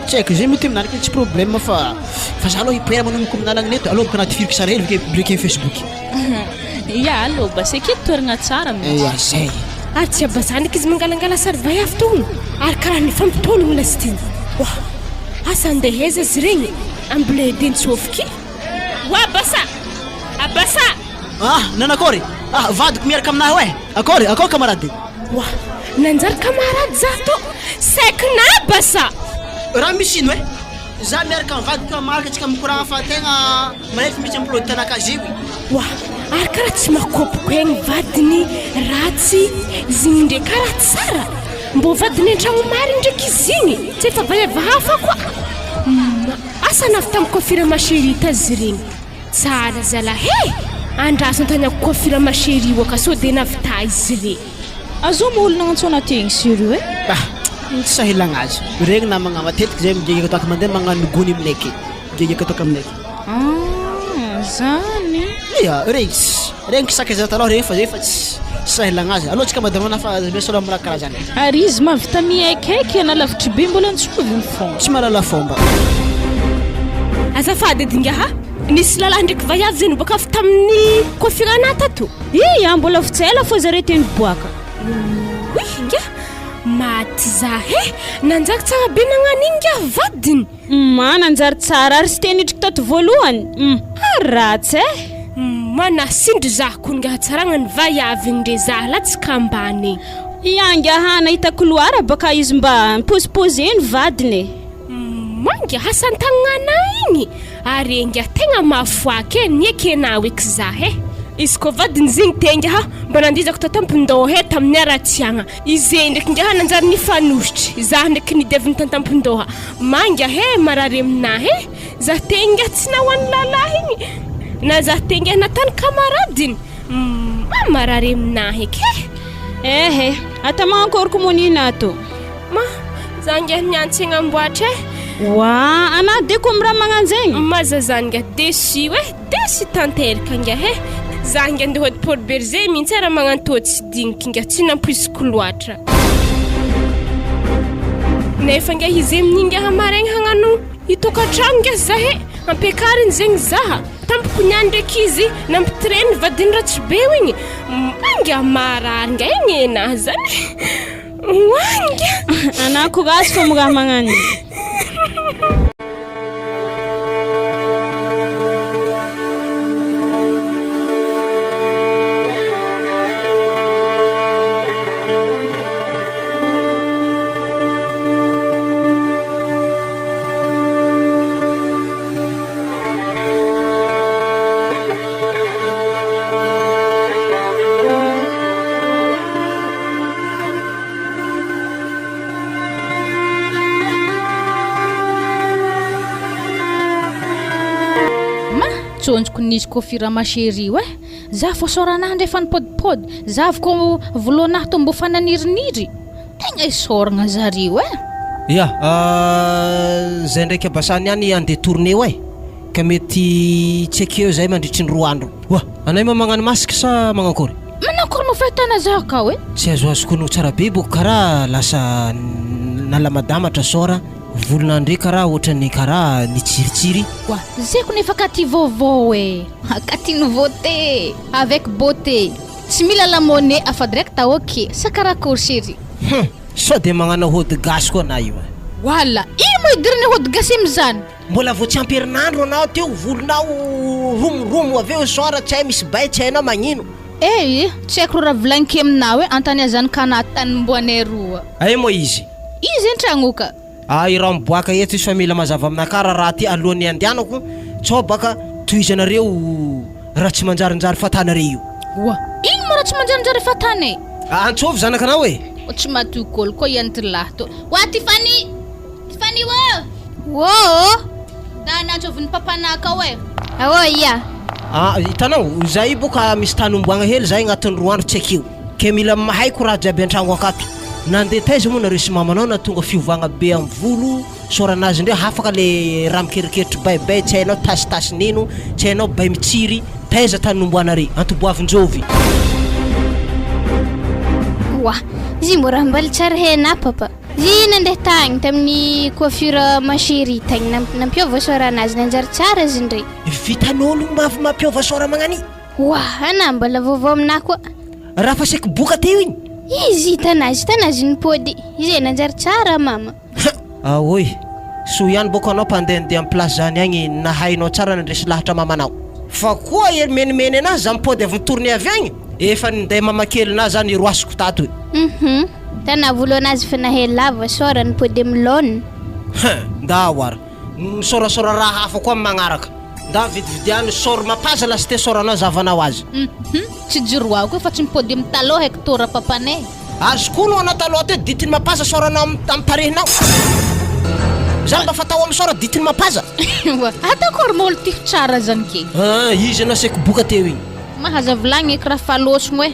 tsy haiko zay mety aminaraka tsy problème fa za aloha hipera manomboko aminalagny neto alobako anaty firiko sara hely bloqué Facebook ya aloha bas ake toeragna tsara zay ary tsy abazaniky izy mangalangala sary vaiavy togno ary karaha ny fampitologno lasitiny asa andeha eza izy regny ambile dentsôfiky basa nanakory vadiko miaraka aminahy akory camarade nanjary camarade za to saikina basa raha misy ino za miaraka mivadika maraka atsika mikoragna fa tegna manefa misy amplody tanakazy ary karaha tsy makopoko egny vadiny ratsy izigny ndraiky karaha tsara mbô vadiny an-tragno mary ndraiky izy igny tsy efa vaheva hafa koa asa navy tamin'ny coiffure ma chérie tazy regny tsara zalahy andraso antany coiffure ma chérie oka sao de navita izy regny azo mo olona antsona tegny sérieux tsy sahilagna azy regny namagna matetiky zay mijegeka ataoko mandeha magnano gony aminay ake mijegeka ataoko aminay zany regny saky zay taloha regny fa zay fa tsy sahilagna azy alô tsika madama nafa mesolo amina karaha zany ary izy mavita mihaikaiky analavitry be mbola antsoviny fogna tsy malala fomba azafady dingaha nisy lalahy ndraiky vaiavy zay nibôka avy tamin'ny coiffure tato mbola fitsela fô zare teny boaka inga maty zahe nanjary tsara be nagnan'inga vadiny nanjary tsara ary sy teny itriky tato voalohany ratsy manasindry zah ko nga tsaragna ny vaiavy igny ndre zah la tsy kambany iangahana hita couloir baka izy mba posiposeny vadiny manga hasantagnana igny ary enga tegna mafoaky ny ekena eky zahe izy ko vadiny zigny tenga ha mba nandizako tatampon-doha tamin'ny aratiagna izy ndraiky nga nanjary nifanositry zah ndraiky nidiaviny tantampon-doha manga marary aminahy zah tenga tsy nahoan'ny lalahy igny na zah tenga natany kamaradiny marary aminahy eky atama encore komonina ato zah nga niantsegna amboatra ana de ko mira magnanzegny mazazanga déçu déçu tanteraka nga zah nga ndeha hody Paul Berger mihitsy raha magnantody tsy diniky nga tsy nampoisiko loatra nefa nga izy amin'inga hamaraigny hagnano hitokatrano nga zahe ampiakariny zegny zaha tampoko niany ndraiky izy nampitreny vadiny ratsy be igny anga marary nga igny enahy zany wanga anako gasy fa miraha magnano tsonjoko nisy coiffure ma chérie za fo soranahy ndrefa nipodipody za ko volonah to mbo fananiriniry tegna isoragna zareo zay ndraiky abasany any andeha tourné ka mety tseky eo zay mandritry ny 2 andro anay ma magnano masque sa magnakory manakory mafahitana za ka tsy azoko no tsara be boko karaha lasa nala madamatra sora volona ndray karaha ohatrany karaha nitsiritsiry zay ko nefa katy vaovao katy nouveauté avec beauté tsy mila la monnaie afa direct ok sa karakory chérie so de magnano hody gasy koa na io wala ino mo idirany hody gasy amizany mbola vo tsy amperinandro anao teo volonao romoromo aveo sora tsy hay misy bay tsy hainao magnino tsy haiko raha volaniko aminao antany azany kanatany mboanay roa mo izy an-tragnoka iraha miboaka eto izy fa mila mazava aminakara raha ty alohan'ny andianako tsao baka toizanareo raha tsy manjarinjary fatanareo ino mo raha tsy manjarinjary fatany antsovy zanakanao tsy matokolo koa iantolahy to Tiffany dana antsoviny papanaka hitanao zay boka misy tany omboagna hely zay agnatin'ny 2 andro tsy akeo ke mila mahaiko raha jiaby an-tragno akato nandeha taiza moa nareo sy mamanao na tonga fiovagna be amin'ny volo soranazy ndray hafaka le raha mikerikeritry baibay tsy hainao tasitasy nino tsy hainao bay mitsiry taiza tany nomboanare antoboavin-jovy izy mbo raha mbaly tsara hena papa izy nandeha tagny tamin'ny coiffure ma chérie tagny nampiova soranazy nanjary tsara izy ndray vitan'olo mavy mampiova sora magnani ana mbala vaovao aminah koa raha fa saky boka teo igny izy hitanazy nipody izy nanjary tsara mama oy so ihany boko anao mpandehandeha amin'ny place zany agny nahainao tsara nandresy lahatra mamanao fa koa menimeny anazy za mipody avy nitourné avy agny efa ninday mamakelinazy zany roasiko tato tana volo anazy fa nahay lava sora nipody milone nda wara sorasora raha hafa koa magnaraka nda vidividiano sôro mapaza lasite sôranao zavanao azy tsy jiroako efa tsy mipody amin'ny taloha hectora papanay azo koa no anao taloha teo ditiny mapaza sôranao amin'ny parehinao zany mba fatao amin'ny sôra ditiny mapaza atakory molo tifo tsara zany ke izy anao saiko boka teo igny mahaza vilagny eky raha falosogno e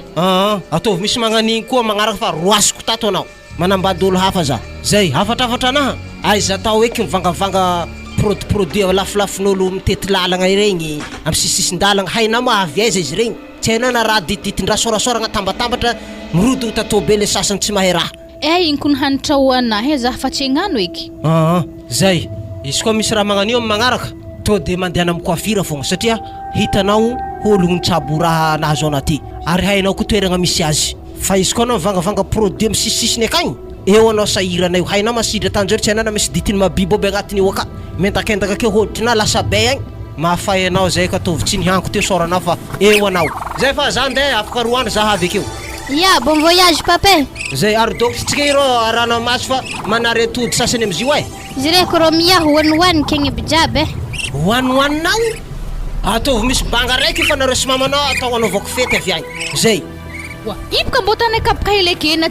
ataovy misy magnan'igny koa magnaraka fa roasiko tato anao manambady olo hafa za zay hafatrafatra anaha aiza atao eky mivangavanga produit lafolafon'olo mitety lalagna iregny amin'ny sisisindalagna hainao mahavy aiza izy regny tsy hainao na raha ditiditin-draha sôrasôragna tambatambatra mirodo tatô be le sasany tsy mahay raha igny ko ny hanitra ho anahy e zaho fa tsy hagnano eky zay izy koa misy raha magnan'io amin'ny magnaraka to de mandehana amin'ny coiffure fogna satria hitanao ologny tsabo raha nahazo anaty ary hainao ko toeragna misy azy fa izy koa anao mivangavanga produit amin'ny sisisisiny akagny eo anao sahirana io hainao masidra tanjero tsy hainao na misy ditiny mabibo aby agnatiny io aka mentakendaka ke hoditrina lasa be agny mahafay anao zay ka tovy tsy nihanko teo sôranao fa eo anao zay fa za ndeha afaka roa andro za avy akeo Ya, bon voyage papa. Zay ardokitsika iro arana masy fa manary atody sasany amizio ay Zireko romia hoan kenge bijabe. Hoan-hoaninao ataovy misy banga raiky fa nareo sy mamanao atao anaovako fety avy agny zay ipoka mbotana kapaka hele kena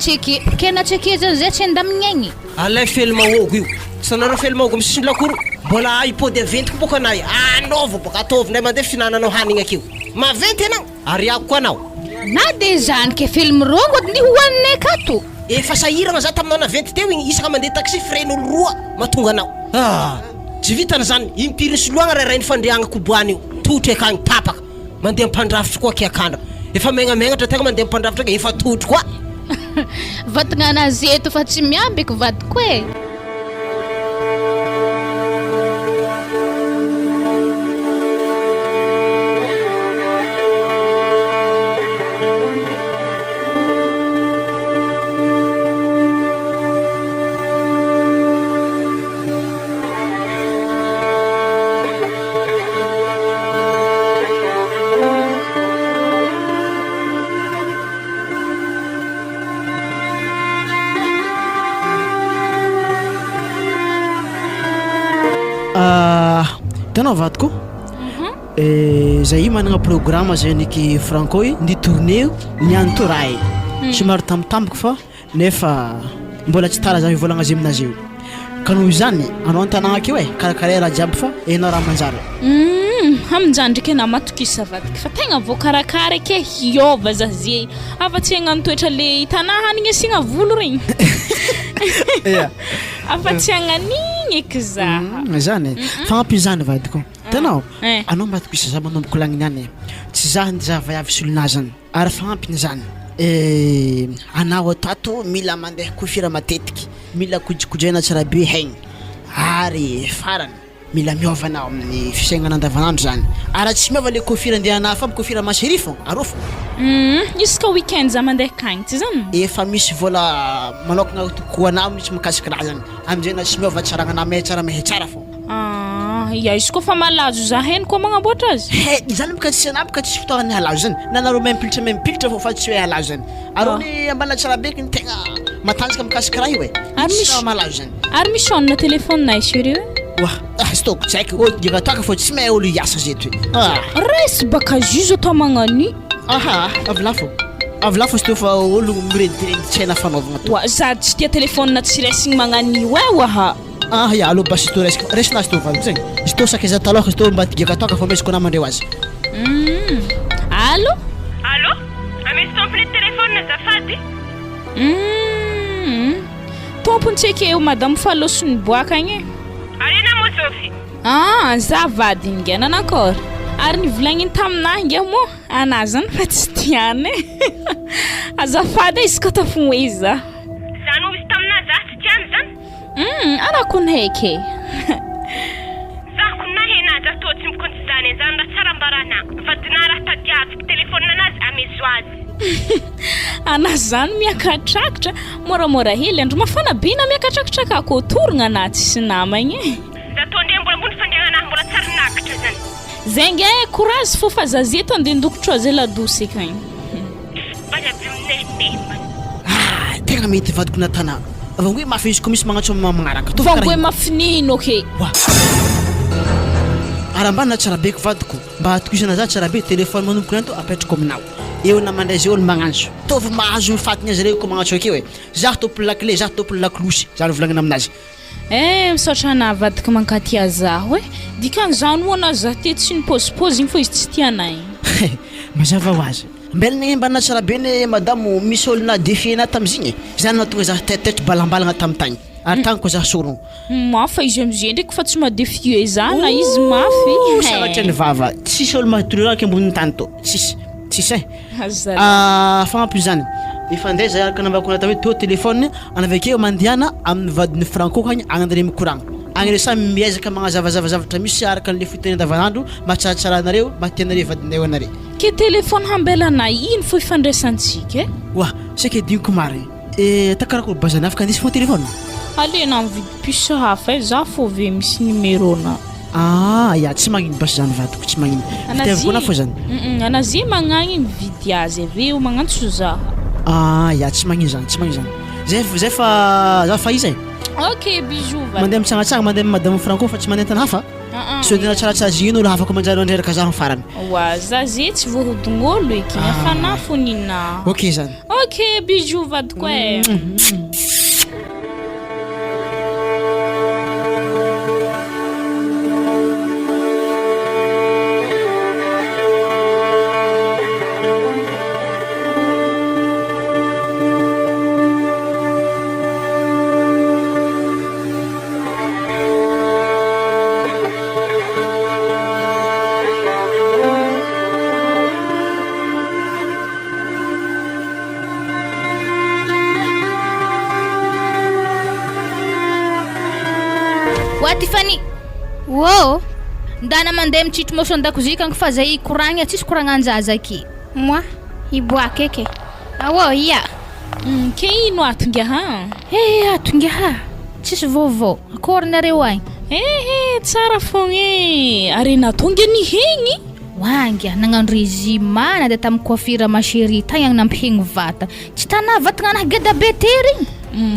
tseke zany zay tsy andamignaigny alay felimahogo io sa nareo felimahogo misy sisiny lakoro mbola ipody aventiko boka anay anaova boka ataovy ndray mandeha finananao hanigna akeo maventy anao ary ako koa anao na de zany ke film rongo ny hoanay kato efa sahiragna za taminao naventy teo igny isaka mandeha taxi fren'olo roa matonga anao tsy vitana zany impirisoloagna rairainy fandriagna koboany io totry akagny tapaka mandeha mpandrafitry koa ke akandra efa megnamegnatra tegna mandeha mpandrafitra ke efa totry koa vatagna anazy eto fa tsy miambiko vadiko e Tanao vadiko zay managna programme zay niky Franco ny tournée ny antoray somary tamtampoka fa nefa mbola tsy tara za ivolagna zay aminazy io ka noho izany anao an-tanagna akeo karakara raha jiaby fa enao raha manjary aminjany ndraiky anao matokisa vadika fa tegna voakarakara ke hiova za zay afa-tsy hagnano toetra le hitanà hanigny asigna volo regny afa-tsy hagnanigny eky za zany fagnampin'izany vadiko tanao anao matokisa za manomboko lagniniany tsy za zavayavy solonazany ary fagnampin'izany anao atato mila mandeha kofira matetiky mila kojikojena tsara be haigny ary farany mila miova anao amin'ny fisainana andavanandro zany ary tsy miova le kofira andehanao fa kofira maseri fo arofo iska weekend za mandeha kagny tsy zany efa misy vola manokagna toko anao misy mikasika raha zany amizay na tsy miova tsaragna mahay tsara fo ya izy koa fa malazo za heny koa magnamboatra azy zany boka tsy anaboka tsy fotoagny halazo zany na nareo mempilitra fo fa tsy hoe halazo zany ary ny ambana tsara beky ny tegna matanjaka mikasika raha io tsy malazo zany ary misy onina telefôninay sérieux stoko tsy haiko digataka fo tsy mahay olo hiasa zeto resy baka juzo atao magnany avy lafo sy teo fa olo mirendireny tsy haina fanaovagna to za tsy tia telefônina tsy resigny magnany waha ya alo basi to resinazy to vadiko zegny izy to sakaiza taloha izy to mba tigakatoaka fa mesiko namandreo azy allo amisy tompony telefônina azafady tompony tsy ake madame falosony boaka agny arina mo Sophie za vady ingana nakôry ary nivolagny taminahy inga mo ana zany fa tsy tiany azafady izy koa tafomoe za zany izy taminahy za tsy tiany zany anako ny haiky zako na hena za to tsy mikonsy zany zany raha tsara mbarana fa dina raha tadiaviko telefônina anazy amezo azy ana zany miakatrakatra moramora hely andro mafana bina miakatrakitraka ako torogna anahy tsisy namagny za to ndea mbola ambony fandehananahy mbola tsara nakatra zany zengy courage fo fa za zeto andeha ndokotro azy ladosy akagny banyaby minehitehima tegna mety vadiko natana avy mafy izy koa misy magnatso magnaraka vangoe mafinino ke arambana tsara be vadiko mba atokisana za tsara be téléphone manomboko nanto apetrako aminao eo na mandray zay olo magnantso tovy mahazo mifatiny azy reo ko magnantso akeo e za tompony lakile za tompony laklosy za volagnina aminazy misaotra na vadiko mankatia zaho dikan'izany moana za teto sy ny pôzipôzy igny fô izy tsy tianay mazava ho azy mbelany mba natsara be ne madamo misy olona défiena tamizigny zany natonga za tetretry balambalagna tamintagny ary tagny ko za sorogno mafa izy amizay ndraiky fa tsy madefie za na izy mafy saratry ny vava tsisy olo mahatoleraky amboniny tany to tsisy fagnampy zany ifandray za araka nambako nata hoe to téléphone anavakeo mandiana amin'ny vadiny franco kagny agnandre mikoragna agny samy miezaka magnazavazavazavatra misy araka an'le fiteny davanandro matsaratsaraanareo mahatianareo vadinareo anare ke téléphone hambelanay ino fo ifandraisantsika wa seke diniko mary takarakory bazana afaka andisy fo téléphone alena mividy puce hafa za fô ve misy numerona ya tsy magnino basy zany vadiko tsy magnino fitiavakona fô zany anazy magnagny mividy azy aveo magnantso za ya tsy magnino zany tsy magnino zany zay fa za fa izy ok bijou mandeha mitsangatsanga mandeha madame franco fa tsy mandeha tany hafa so dena tsaratsara zino olo afaka manjary andreraka za farany wa za ze tsy voahodin'olo eky afana fo nina ok zany ok bijou vadiko Tiffany wow ndana mandeha mitritry motion dakozika kanko fa zay koragna tsisy koragnanjaza aky moi iboaka eky awo ya ke ino atonga ha atonga ha tsisy vovô akory nareo agny tsara fogna ary natonga ni hegny wanga nagnandro régime na de tam coiffure ma chérie tagny nampihegny vata tsy tana vatagna na geda betery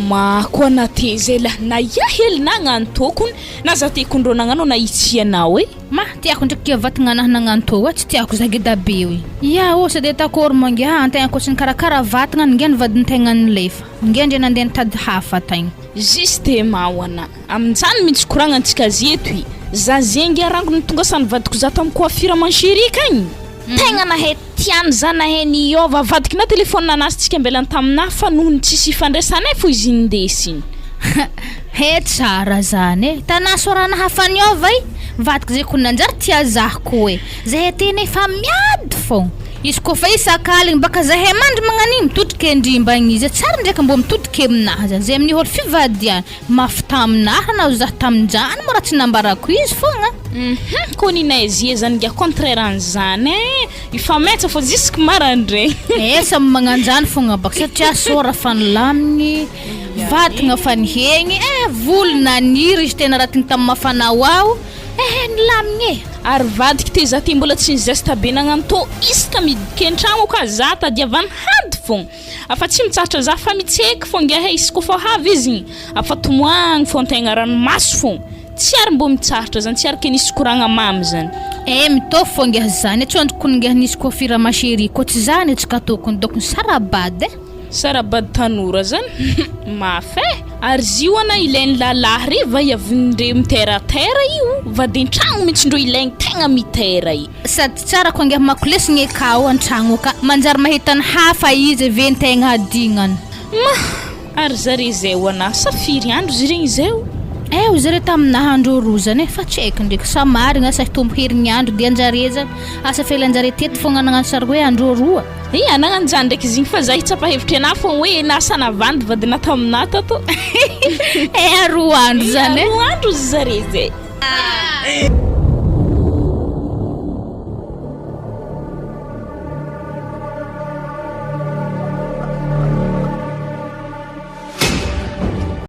mako anateze la na yahel nagnano tokony na za te kondro nagnano na itsianao ma tiako ndraiky vatagna nagnano to tsy tiako za geda be oi ya o se de takor mangia antegna ko sin karakara vatagna ngene vadintegna lefa ngendre nandena tady hafa tagny juste mawana amtsany mitsy koragna antsika zeto za zengy arangony tonga sany vadiko za tam coiffure ma chérie kagny tegna na he tiany zana he ni yova vadiko na téléphone nanas tsika mbelany tamina fa nohony tsisy ifandraisanay fo izy indesiny he tsara zany tana sorana hafany yova vadiko zay ko nanjary tia zahko zay teny fa miady fo izy ko fa isakaligny baka zahay mandry magnaniny mitotrika andrimbagny izy tsara ndraiky mbo mitotrika aminahy zany zay amin'ny holo fivadiany mafy taminahy na zah taminjany mora tsy nambarako izy fogna ko ninay zie zany ngia contraire an'izany ifametsa fo jusque marandray samy magnanjany fogna baka satria sora fanilaminy vatagna fanihegny volona niry izy tena raha tigny tamin'ny mafana ao nilamigny ary vadiko te za ty mbola tsy nizesta be nagnano to isaka midikentragno ka za tadiavany hady fogna afa tsy mitsatra za fa mitseky fo ngia izy ko fa havy izy afa tomoagny fo antegna ranomaso fogna tsy ary mbo mitsaratra zany tsy ary ke nisy koragna mamy zany mitô fo ngia zany tsy androko ngia nisy coiffure ma chérie ko tsy zany tsika tokony dokony sarabady sarabady tanora zany mafy ary zioana ilainy lalahy riva iavindre mitera-tera io vadentragno mitsy ndro ilaigny tegna mitera io sady tsara ko ngia makolesigny akao antragno ka manjary mahitany hafa izy ventegna adignany ary zare zay hoana safiry andro ziregny zay zare taminahy andro roa zany fa tsy haiko ndraiky samarigna asa tombo herignandro dia anjare zany asa felanjare teto fogna nagnano sary hoe andro roa nagnano zany ndraiky izy igny fa za hitsapahevitry anahy fogna hoe nasana vandy vadina taminah tato roa andro zany roa andro zare zay